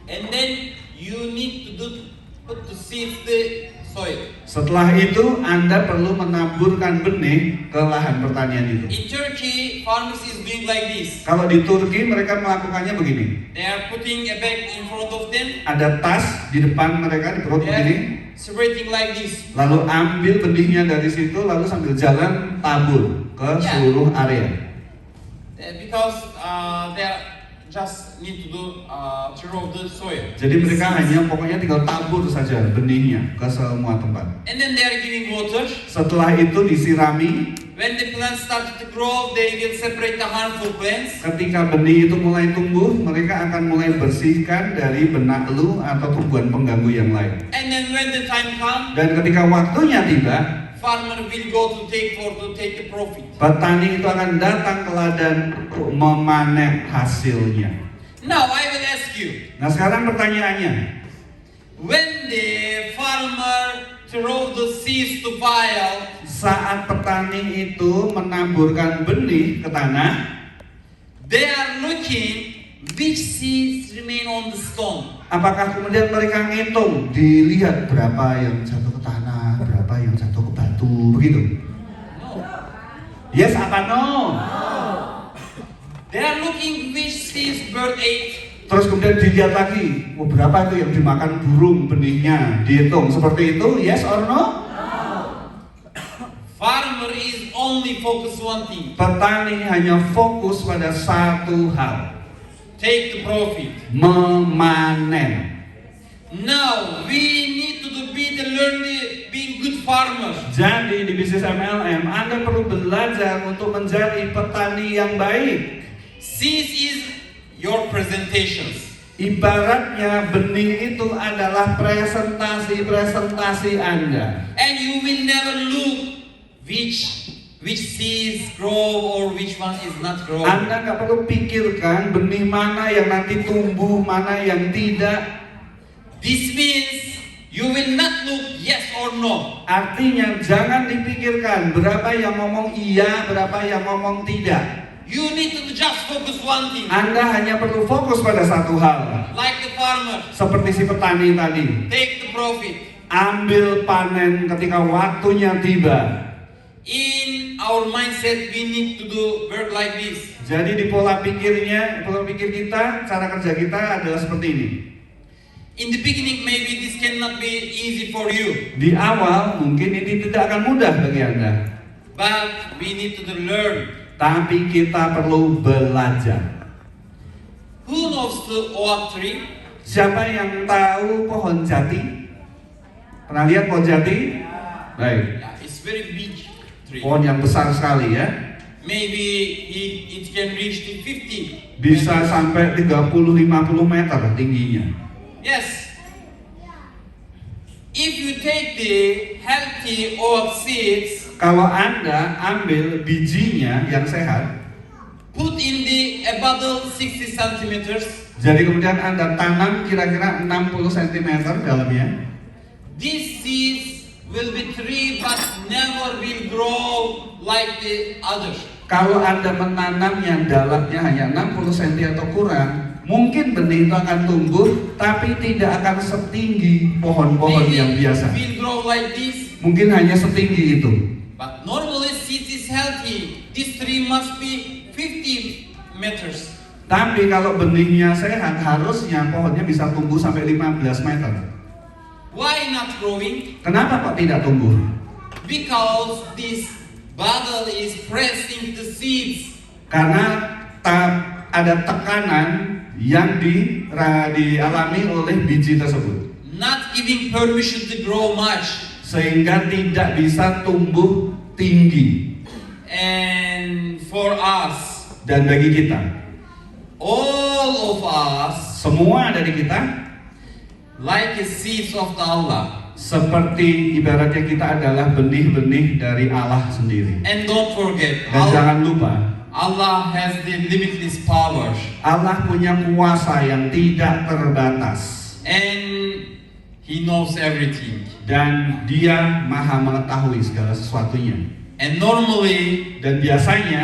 And then you need to put the seeds the soil. Setelah itu Anda perlu menaburkan benih ke lahan pertanian itu. In Turkey, farmers is doing like this. Kalau di Turki mereka melakukannya begini. They are putting a bag in front of them. Ada tas di depan mereka di perut They begini. are separating like this. Lalu ambil benihnya dari situ, lalu sambil jalan tabur ke seluruh area. Because they are just need to do to row the soil. Jadi mereka hanya pokoknya tinggal tabur saja benihnya ke semua tempat. And then they are giving water. Setelah itu disirami. When the plants start to grow, they will separate the harmful plants. Ketika benih itu mulai tumbuh, mereka akan mulai bersihkan dari benalu atau tumbuhan pengganggu yang lain. And then when the time comes, Dan ketika waktunya tiba, farmer will go to take the profit. petani itu akan datang ke ladang untuk memanen hasilnya. Now I will ask you, Nah sekarang pertanyaannya, when the farmer throw the seeds to pile, saat petani itu menaburkan benih ke tanah, they are looking which seeds remain on the stone. apakah kemudian mereka ngitung, dilihat berapa yang jatuh ke tanah, berapa yang jatuh ke batu, begitu? Yes apa no? They are looking which seeds bird ate. Terus kemudian dilihat lagi, berapa itu yang dimakan burung benihnya, dihitung seperti itu, yes or no? Farmer is only focus one thing. Petani hanya fokus pada satu hal, Take the profit. memanen. Now we need to learn being good farmers. Jadi di bisnis MLM Anda perlu belajar untuk menjadi petani yang baik. Seeds is your presentations. Ibaratnya benih itu adalah presentasi Anda. And you will never look which seeds grow or which one is not growing. Anda nggak perlu pikirkan benih mana yang nanti tumbuh, mana yang tidak. This means you will not look yes or no. Artinya jangan dipikirkan berapa yang ngomong iya, berapa yang ngomong tidak. You need to just focus one thing. Anda hanya perlu fokus pada satu hal. Like the farmer, Seperti si petani tadi, take the profit. ambil panen ketika waktunya tiba. In our mindset, we need to do work like this. Jadi di pola pikir kita, cara kerja kita adalah seperti ini. In the beginning, maybe this cannot be easy for you, Di awal mungkin ini tidak akan mudah bagi Anda, but we need to learn. tapi kita perlu belajar. Who knows the oak tree? Siapa yang tahu pohon jati? Pernah lihat pohon jati? Baik, Yeah, it's very big tree. pohon yang besar sekali ya. Maybe it can reach to 50. Bisa meters. sampai 30-50 meter tingginya. Yes. If you take the healthy oak seeds, Kalau Anda ambil bijinya yang sehat, put in a bottle 60 centimeters. jadi kemudian Anda tanam kira-kira 60 cm dalamnya, These seeds will be tree but never will grow like the others. kalau Anda menanam yang dalamnya hanya 60 cm atau kurang, mungkin benih itu akan tumbuh, tapi tidak akan setinggi pohon-pohon yang biasa. Will grow like this. Mungkin hanya setinggi itu. But normally seed is healthy. This tree must be 50 meters. Tapi kalau benihnya sehat, harusnya pohonnya bisa tumbuh sampai 15 meter. Why not growing? Kenapa kok tidak tumbuh? Because this bottle is pressing the seeds. Karena ada tekanan yang dialami oleh biji tersebut, Not giving permission to grow much. sehingga tidak bisa tumbuh tinggi. And for us, Dan bagi kita, all of us, semua dari kita, like the seeds of the Allah. seperti ibaratnya kita adalah benih-benih dari Allah sendiri. And don't forget, Dan jangan lupa, Allah has the limitless power. Allah punya kuasa yang tidak terbatas. And He knows everything. Dan Dia maha mengetahui segala sesuatunya. And normally, Dan biasanya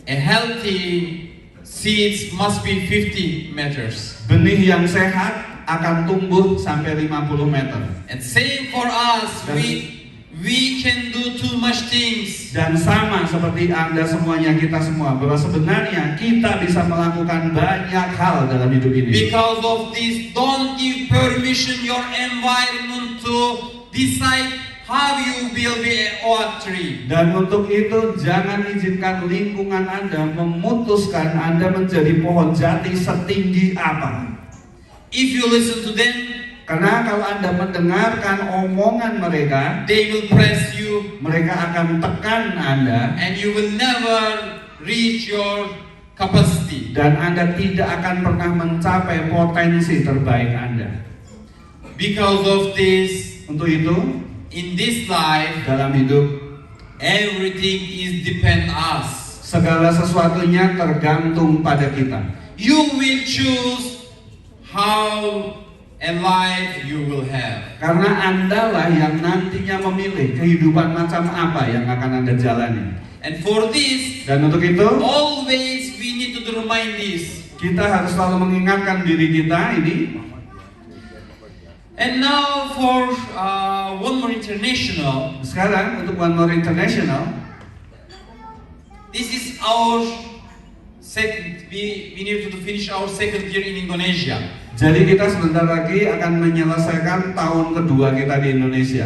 a healthy seeds must be 50 meters. benih yang sehat akan tumbuh sampai 50 meter. And same for us, we can do too much things. Dan sama seperti Anda semuanya, kita semua, bahwa sebenarnya kita bisa melakukan banyak hal dalam hidup ini. Because of this, don't give permission your environment to decide how you will be a oak tree. Dan untuk itu jangan izinkan lingkungan Anda memutuskan Anda menjadi pohon jati setinggi apa. If you listen to them, Karena kalau Anda mendengarkan omongan mereka, they will press you mereka akan tekan Anda, and you will never reach your capacity. dan Anda tidak akan pernah mencapai potensi terbaik Anda. Because of this, Untuk itu, in this life, dalam hidup, everything is depend us. segala sesuatunya tergantung pada kita. You will choose how a life you will have. Karena Anda lah yang nantinya memilih kehidupan macam apa yang akan Anda jalani. And for this, Dan untuk itu, always we need to remind this. kita harus selalu mengingatkan diri kita ini. And now for One More International, Sekarang untuk One More International, this is our second. We need to finish our second year in Indonesia. jadi kita sebentar lagi akan menyelesaikan tahun kedua kita di Indonesia.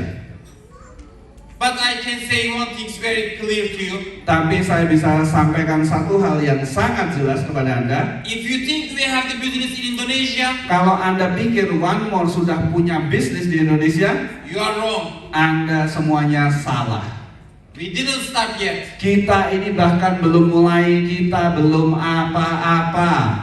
But I can say one thing very clear to you. Tapi saya bisa sampaikan satu hal yang sangat jelas kepada Anda. If you think we have the business in Indonesia, Kalau Anda pikir One More sudah punya bisnis di Indonesia, you are wrong. Anda semuanya salah. We didn't start yet. Kita ini bahkan belum mulai, kita belum apa-apa.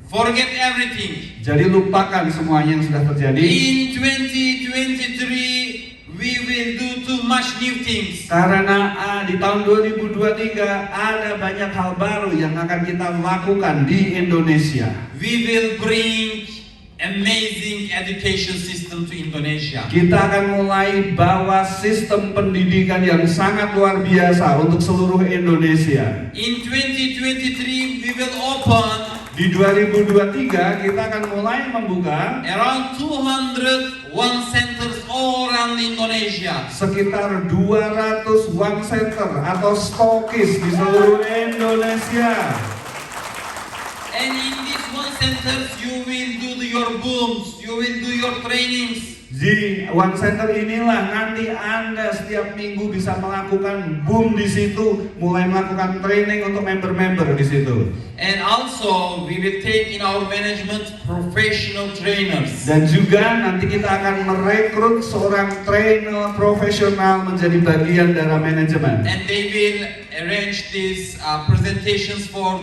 Forget everything. Jadi lupakan semuanya yang sudah terjadi. In 2023, we will do too much new things. Karena di tahun 2023 ada banyak hal baru yang akan kita lakukan di Indonesia. We will bring amazing education system to Indonesia. Kita akan mulai bawa sistem pendidikan yang sangat luar biasa untuk seluruh Indonesia. In 2023, we will open Di 2023 kita akan mulai membuka around 200 one centers all around Indonesia. sekitar 200 one center atau stokis di seluruh Indonesia. And in these one centers, you will do your booms, you will do your trainings. Di One Center inilah nanti Anda setiap minggu bisa melakukan boom di situ, mulai melakukan training untuk member-member di situ. And also, we will take in our management professional trainers. Dan juga nanti kita akan merekrut seorang trainer profesional menjadi bagian dari manajemen. And they will arrange these presentations for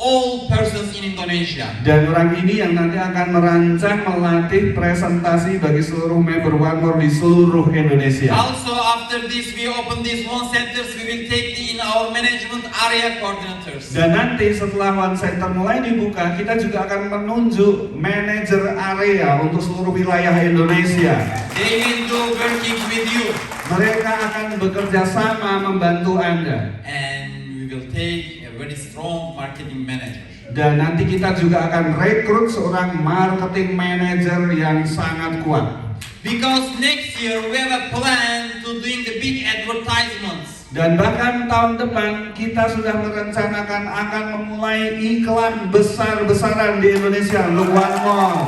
all persons in Indonesia. Dan orang ini yang nanti akan merancang, melatih presentasi bagi seluruh member One More di seluruh Indonesia. Also, after this, we open these one centers. We will take in our management area coordinators. Dan nanti setelah One Center mulai dibuka, kita juga akan menunjuk manajer area untuk seluruh wilayah Indonesia. They will do working with you, Mereka akan bekerja sama membantu Anda. and we will take a very strong marketing manager. Dan nanti kita juga akan rekrut seorang marketing manager yang sangat kuat. Because next year we have a plan to doing the big advertisements. Dan bahkan tahun depan kita sudah merencanakan akan memulai iklan besar-besaran di Indonesia untuk One More.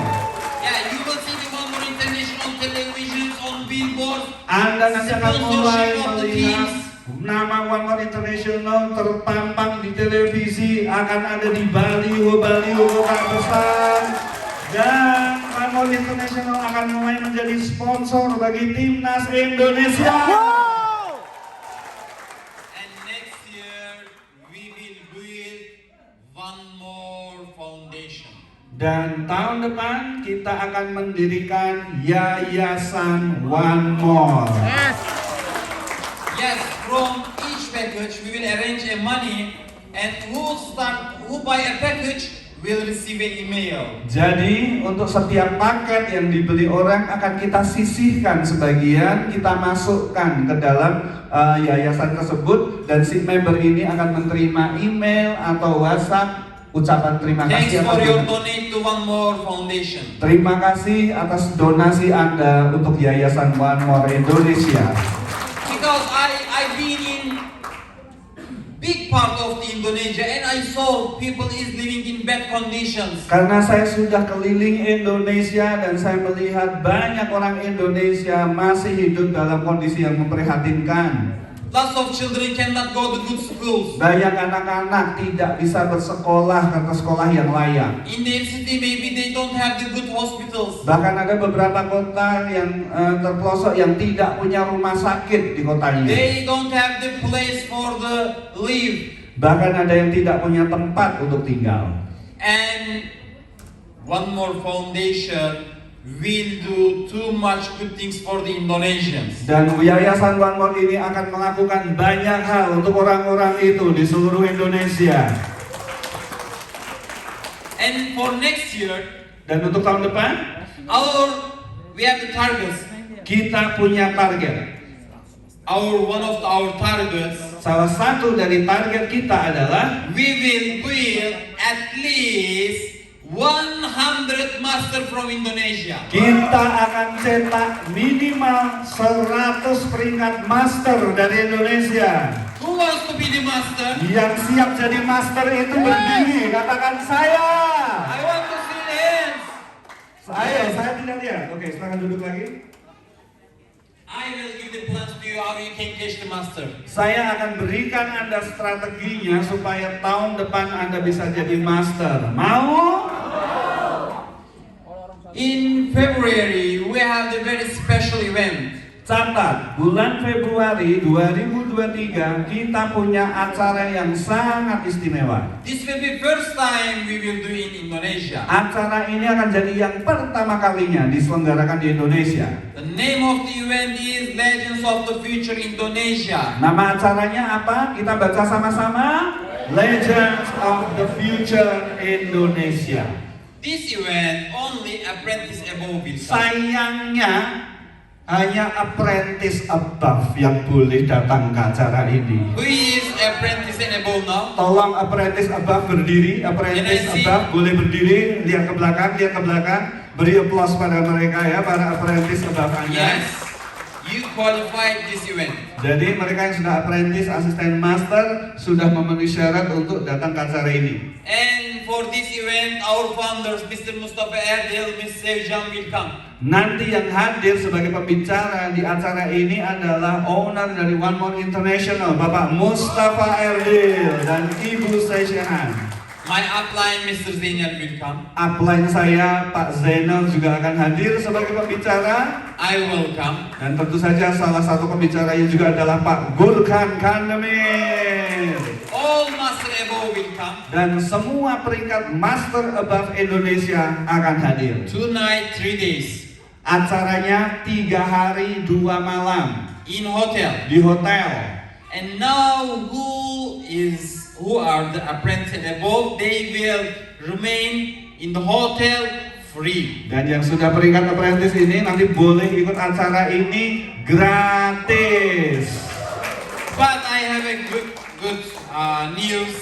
Yeah, you will see the One More International televisions on billboards. Anda nanti akan mulai Sponsorship of the melihat teams. nama One More International terpampang di televisi, akan ada di baliho-baliho kota besar. Dan One More International akan mulai menjadi sponsor bagi timnas Indonesia. And next year we will build One More Foundation. Dan tahun depan kita akan mendirikan Yayasan One More. Yes, from each package we will arrange a money, and who buy a package will receive an email. Jadi untuk setiap paket yang dibeli orang akan kita sisihkan sebagian, kita masukkan ke dalam yayasan tersebut, dan si member ini akan menerima email atau WhatsApp ucapan terima Thanks kasih for your atas donate to One More Foundation. terima kasih atas donasi Anda untuk Yayasan One More Indonesia. Because I've been in big part of the Indonesia, and I saw people is living in bad conditions. Karena saya sudah keliling Indonesia dan saya melihat banyak orang Indonesia masih hidup dalam kondisi yang memprihatinkan. Lots of children cannot go to good schools. Banyak anak-anak tidak bisa bersekolah ke sekolah yang layak. In their city, maybe they don't have the good hospitals. Bahkan ada beberapa kota yang terpelosok yang tidak punya rumah sakit di kotanya. They don't have the place for the live. Bahkan ada yang tidak punya tempat untuk tinggal. And One More Foundation will do too much good things for the Indonesians. Dan Yayasan One More ini akan melakukan banyak hal untuk orang-orang itu di seluruh Indonesia. And for next year, Dan untuk tahun depan, we have the targets. kita punya target. One of our targets, Salah satu dari target kita adalah we will build at least 100 master from Indonesia. kita akan cetak minimal 100 peringkat master dari Indonesia. Who wants to be the master? Yang siap jadi master itu berdiri, katakan saya. I want to see the hands. Saya tidak lihat. Oke, silakan duduk lagi. I will give the plans to you how you can catch the master. Saya akan berikan Anda strateginya supaya tahun depan Anda bisa jadi master. Mau? In February, we have the very special event. Catat, bulan Februari 2023 kita punya acara yang sangat istimewa. This will be first time we will do in Indonesia. Acara ini akan jadi yang pertama kalinya diselenggarakan di Indonesia. The name of the event is Legends of the Future Indonesia. Nama acaranya apa? Kita baca sama-sama. Legends of the Future Indonesia. This event only apprentice above will come. Sayangnya hanya apprentice above yang boleh datang ke acara ini. Who is apprentice and above now? Tolong apprentice above berdiri, apprentice Yes, above boleh berdiri, lihat ke belakang, beri applause pada mereka ya, para apprentice above Anda. Yes. You qualified this event. Jadi mereka yang sudah apprentice, asisten master sudah memenuhi syarat untuk datang ke acara ini. And for this event, our founders, Mr. Mustafa Erdel, Ms. Sevjan will come. Nanti yang hadir sebagai pembicara di acara ini adalah owner dari One More International, Bapak Mustafa Erdil dan Ibu Sesyahan. My upline, Mr. Zainal will come. Upline saya, Pak Zainal juga akan hadir sebagai pembicara. I will come. Dan tentu saja salah satu pembicaranya juga adalah Pak Gurkhan Kandemir. all master above will come. Dan semua peringkat Master Above Indonesia akan hadir. 2 nights, 3 days Acaranya 3 hari 2 malam in hotel. di hotel. And now who are the apprentices above? They will remain in the hotel free. Dan yang sudah peringkat apprentice ini nanti boleh ikut acara ini gratis. But I have a good news.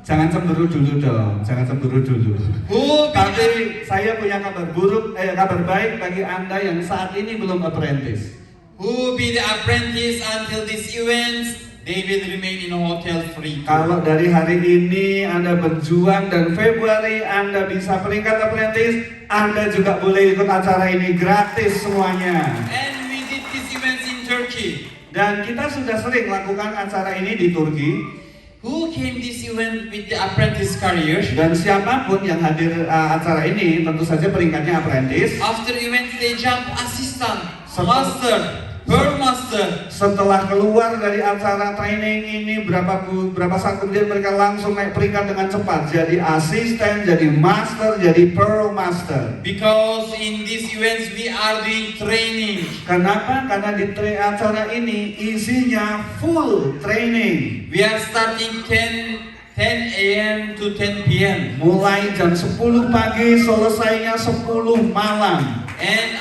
Jangan cemburu dulu dong, jangan cemburu dulu. Who be the, Tapi saya punya kabar baik bagi Anda yang saat ini belum apprentice. who be the apprentice until this event? They will remain in a hotel free. Kalau dari hari ini Anda berjuang dan Februari Anda bisa peringkat apprentice, Anda juga boleh ikut acara ini gratis semuanya. And we did this event in Turkey. Dan kita sudah sering lakukan acara ini di Turki. Who came this event with the apprentice career? Dan siapapun yang hadir acara ini tentu saja peringkatnya apprentice. After event they jump assistant, Setelah- master, per master. Setelah keluar dari acara training ini berapa saat kemudian mereka langsung naik peringkat dengan cepat, jadi asisten, jadi master, jadi pearl master. Because in these events we are doing training. Kenapa? Karena di acara ini isinya full training. We are starting 10 a.m. to 10 p.m. Mulai jam 10 pagi selesainya 10 malam. And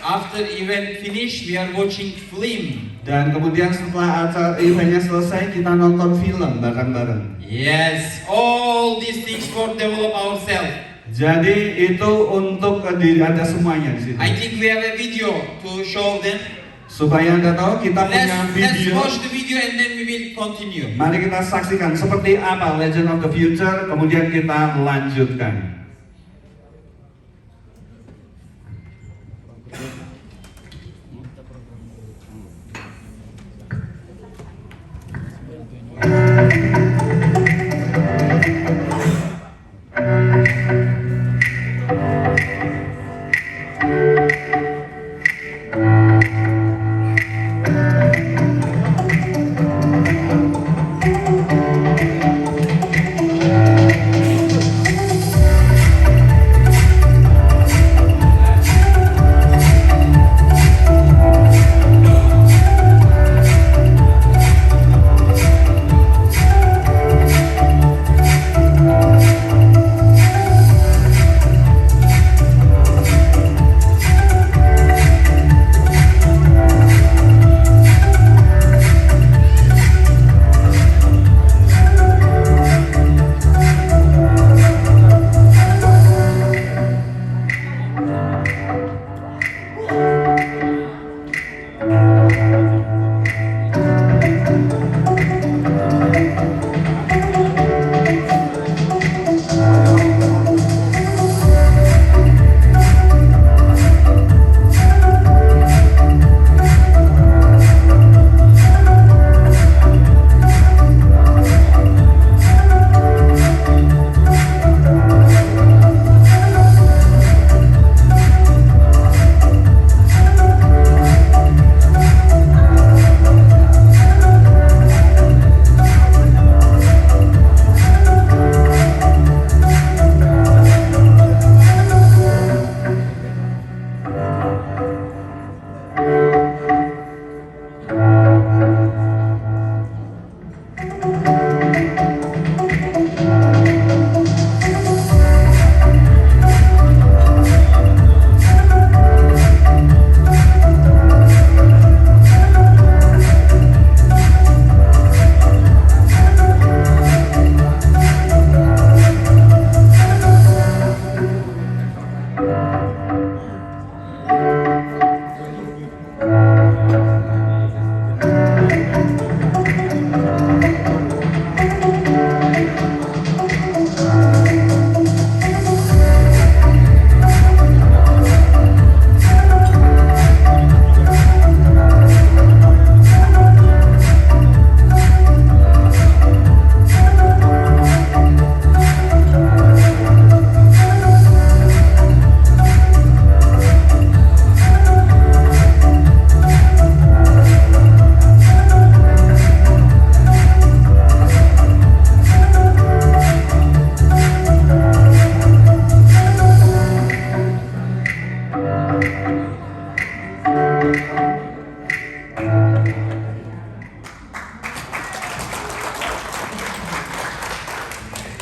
after event finish, we are watching film. Dan kemudian setelah acara eventnya selesai kita nonton film bareng-bareng. Yes, all these things for develop ourselves. Jadi itu untuk diri Anda semuanya di situ. I think we have a video to show them. Supaya Anda tahu kita punya Let's video. watch the video and then we will continue. Mari kita saksikan seperti apa Legend of the Future, kemudian kita lanjutkan.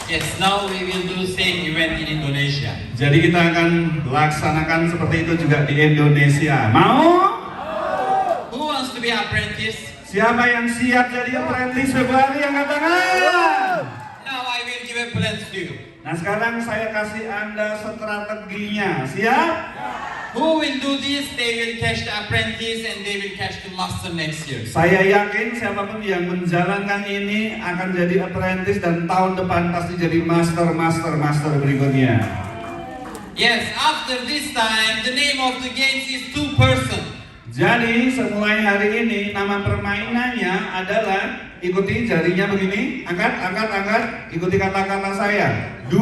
Yes, now we will do same event in Indonesia. Jadi kita akan laksanakan seperti itu juga di Indonesia. Mau? Who wants to be apprentice? Siapa yang siap jadi apprentice Februari yang angkat tangan? Now I will give a plan to you. Nah sekarang saya kasih Anda strateginya. Siap? Who will do this? They will catch the apprentice and they will catch the master next year. Saya yakin siapapun yang menjalankan ini akan jadi apprentice dan tahun depan pasti jadi master berikutnya. Yes, after this time, the name of the games is two person. Jadi semulai hari ini nama permainannya adalah ikuti jarinya begini, angkat, ikuti kata-kata saya. 2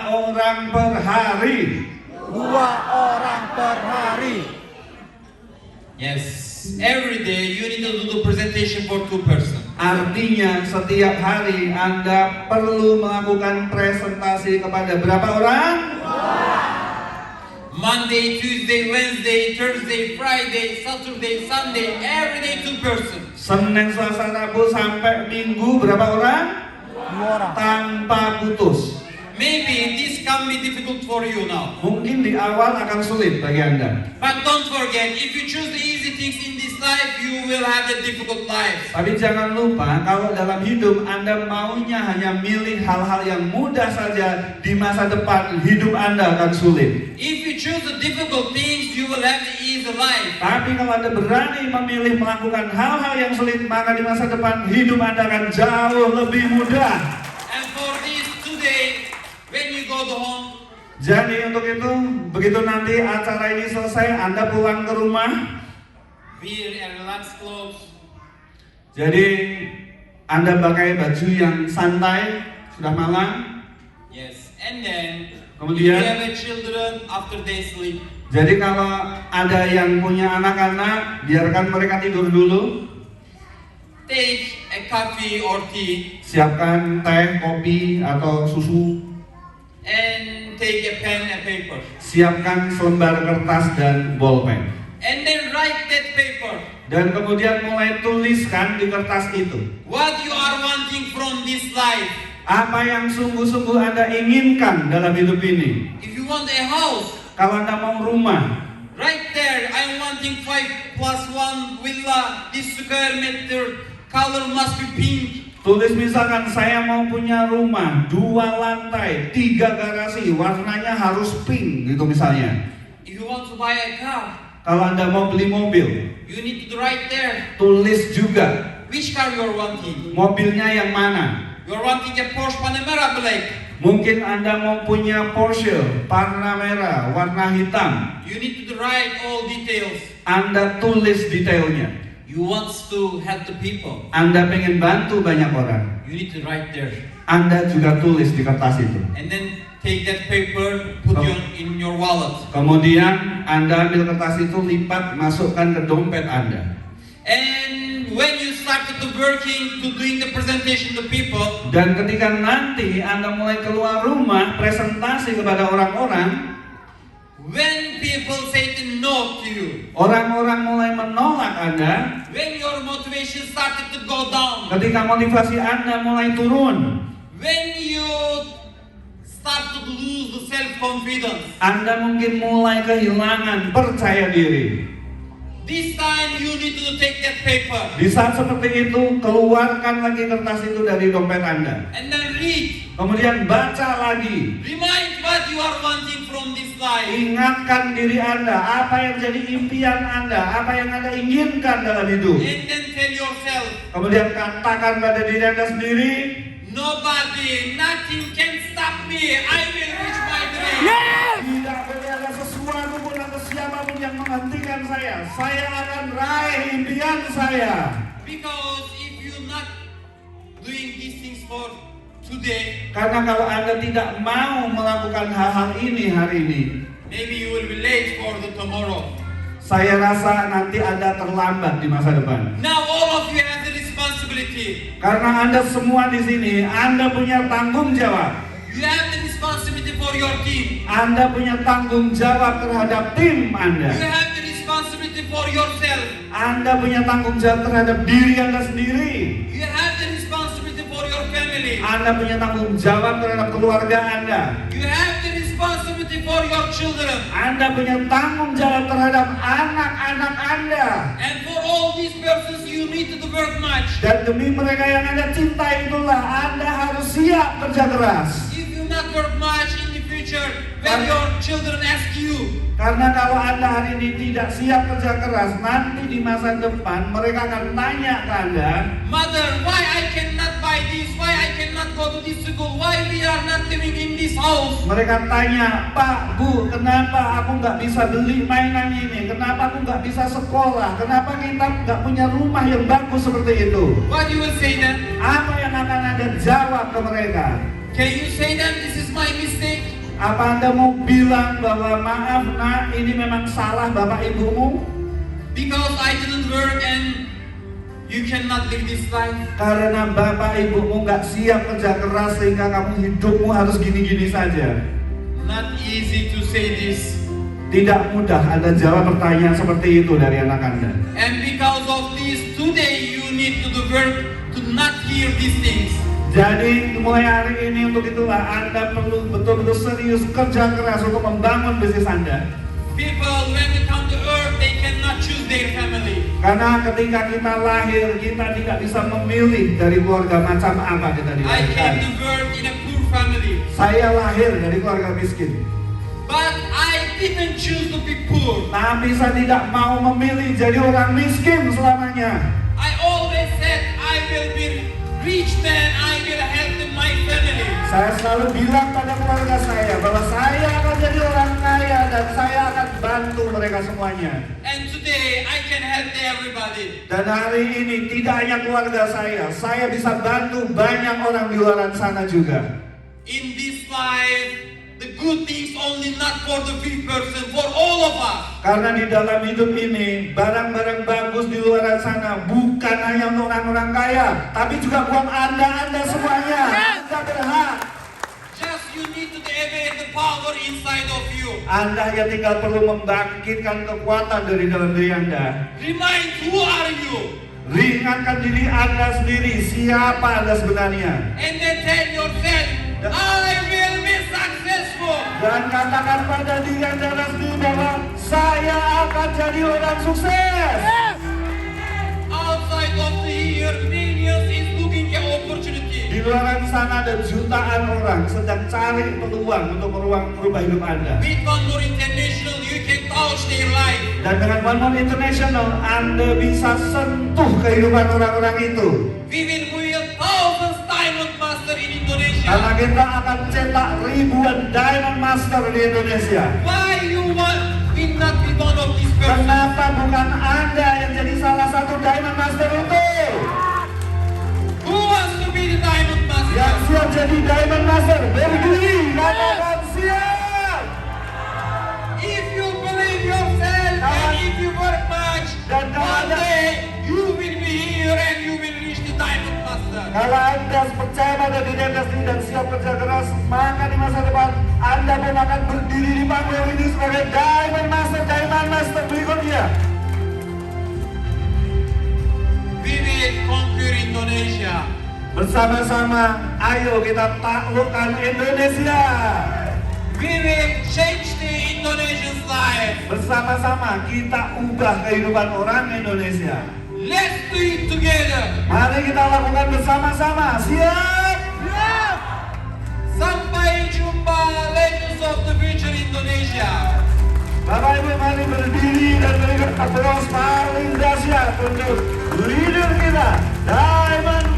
orang per hari. 2 orang per hari. Yes, every day you need to do the presentation for two person. Artinya setiap hari Anda perlu melakukan presentasi kepada berapa orang? Monday, Tuesday, Wednesday, Thursday, Friday, Saturday, Sunday, every day two person. Senin, Selasa, Rabu sampai Minggu berapa orang? 2 orang. Tanpa putus. Maybe this can be difficult for you now. Mungkin di awal akan sulit bagi Anda. But don't forget, if you choose the easy things in this life, you will have the difficult life. Tapi jangan lupa kalau dalam hidup Anda maunya hanya milih hal-hal yang mudah saja, di masa depan hidup Anda akan sulit. If you choose the difficult things, you will have the easy life. Tapi kalau Anda berani memilih melakukan hal-hal yang sulit, maka di masa depan hidup Anda akan jauh lebih mudah. And for this today, when you go to home, Jadi untuk itu, begitu nanti acara ini selesai, Anda pulang ke rumah. wear a relaxed clothes. Jadi Anda pakai baju yang santai, sudah malam. Yes, and then Kemudian? if you have a children after they sleep. Jadi kalau ada yang punya anak-anak, biarkan mereka tidur dulu. Take a coffee or tea Siapkan teh, kopi, atau susu. and take a pen and paper. Siapkan selembar kertas dan bolpen. And then write that paper. Dan kemudian mulai tuliskan di kertas itu. What you are wanting from this life. Apa yang sungguh-sungguh Anda inginkan dalam hidup ini. If you want a house, Kalau Anda mau rumah, right there, I'm wanting 5+1 villa, this square meter, color must be pink. tulis misalkan saya mau punya rumah 2 lantai, 3 garasi, warnanya harus pink gitu misalnya. If you want to buy a car, Kalau Anda mau beli mobil, you need to write there tulis juga which car you're wanting. mobilnya yang mana. You're wanting a Porsche Panamera black. Mungkin Anda mau punya Porsche Panamera warna hitam. You need to write all details. Anda tulis detailnya. You want to help the people. Anda pengen bantu banyak orang. You need to write there. Anda juga tulis di kertas itu. And then take that paper, put Oh. it in your wallet. Kemudian Anda ambil kertas itu, lipat, masukkan ke dompet Anda. And when you started to working to doing the presentation to people, Dan ketika nanti Anda mulai keluar rumah presentasi kepada orang-orang, when people say no to you, orang-orang mulai menolak Anda. when your motivation started to go down, Ketika motivasi Anda mulai turun, when you start to lose the self-confidence, Anda mungkin mulai kehilangan percaya diri. this time you need to take that paper Di saat seperti itu, keluarkan lagi kertas itu dari dompet Anda. and then read. Kemudian baca lagi. Remind what you are wanting from this life. Ingatkan diri Anda, apa yang jadi impian Anda, apa yang Anda inginkan dalam hidup. And then tell yourself, Kemudian katakan pada diri Anda sendiri, nobody, nothing can stop me. I will reach my dream. tidak boleh ada sesuatu pun atau siapapun yang menghentikan saya. Saya akan raih impian saya. Because if you're not doing these things for today, Karena kalau Anda tidak mau melakukan hal-hal ini hari ini, maybe you will be late for the tomorrow. saya rasa nanti Anda terlambat di masa depan. Now all of you have the responsibility. Karena Anda semua di sini, Anda punya tanggung jawab. You have the responsibility for your team. Anda punya tanggung jawab terhadap tim You Anda. have the responsibility for yourself. Anda punya tanggung jawab terhadap diri Anda sendiri. You have the responsibility for your family. Anda punya tanggung jawab terhadap keluarga Anda. You have the responsibility for your children. Anda punya tanggung jawab terhadap anak-anak Anda. And for all these persons, you need to work much. Dan demi mereka yang Anda cintai itulah Anda harus siap kerja keras. If you not work much in the future, when your children ask you, Karena kalau Anda hari ini tidak siap kerja keras, nanti di masa depan mereka akan tanya ke Anda, Mother, why I cannot buy this? Why I cannot go to this school? Why we are not living in this house? mereka tanya, Pak, Bu, kenapa aku nggak bisa beli mainan ini? Kenapa aku nggak bisa sekolah? Kenapa kita nggak punya rumah yang bagus seperti itu? What you will say then? Apa yang akan Anda jawab ke mereka? Can you say then this is my mistake? Apa Anda mau bilang bahwa maaf nak, ini memang salah bapak ibumu? Because I didn't work and you cannot live this life. Karena bapak ibumu nggak siap kerja keras sehingga kamu hidupmu harus gini-gini saja. Not easy to say this. Tidak mudah Anda jawab pertanyaan seperti itu dari anak Anda. And because of this, today you need to do work to not hear these things. Jadi mulai hari ini untuk itulah Anda perlu betul-betul serius kerja keras untuk membangun bisnis Anda. People, when they come to earth, they cannot choose their family. Karena ketika kita lahir, kita tidak bisa memilih dari keluarga macam apa kita I dilahirkan. came to birth in a poor family. Saya lahir dari keluarga miskin. But I didn't choose to be poor. Tapi saya tidak mau memilih jadi orang miskin selamanya. I always said I will be rich man, I will help my family. Saya selalu bilang pada keluarga saya bahwa saya akan jadi orang kaya dan saya akan bantu mereka semuanya. And today I can help everybody. Dan hari ini tidak hanya keluarga saya bisa bantu banyak orang di luar sana juga. In this life, the good things only not for the big person, for all of us. Karena di dalam hidup ini, barang-barang bagus di luar sana bukan hanya untuk orang-orang kaya, tapi juga buat Anda semuanya. Anda berhak. Just you need to elevate the power inside of you. Anda hanya tinggal perlu membangkitkan kekuatan dari dalam diri Anda. Remind who are you? Ringankan diri Anda sendiri, siapa Anda sebenarnya. And then tell yourself, I will be successful. Dan katakan pada diri Anda sendiri bahwa saya akan jadi orang sukses. Outside of the here, millions is looking at opportunity. Di luar sana ada jutaan orang sedang cari peluang untuk merubah hidup Anda. With One More International, you can touch their life. Dan dengan One More International, Anda bisa sentuh kehidupan orang-orang itu. We will build thousands diamond master in Indonesia. Karena kita akan cetak ribuan Diamond Master di Indonesia. Why you want will not be one of these persons? Kenapa bukan Anda yang jadi salah satu Diamond Master itu? Who wants to be the diamond master? Yang siap jadi Diamond Master, berdiri, katakan siap. If you believe yourself and if you work much, Dan one day you will be here and you will reach the diamond master. Kalau Anda percaya pada diri Anda sendiri dan siap kerja keras, maka di masa depan Anda pun akan berdiri di panggung ini sebagai Diamond Master berikutnya. We will conquer Indonesia. Bersama-sama, ayo kita taklukkan Indonesia. We will change the Indonesian's life. Bersama-sama kita ubah kehidupan orang Indonesia. Let's do it together. Mari kita lakukan bersama-sama. Siap? Sampai jumpa, Legends of the Future Indonesia. Bapak Ibu, mari berdiri dan berikan aplaus paling dahsyat untuk leader kita, Diamond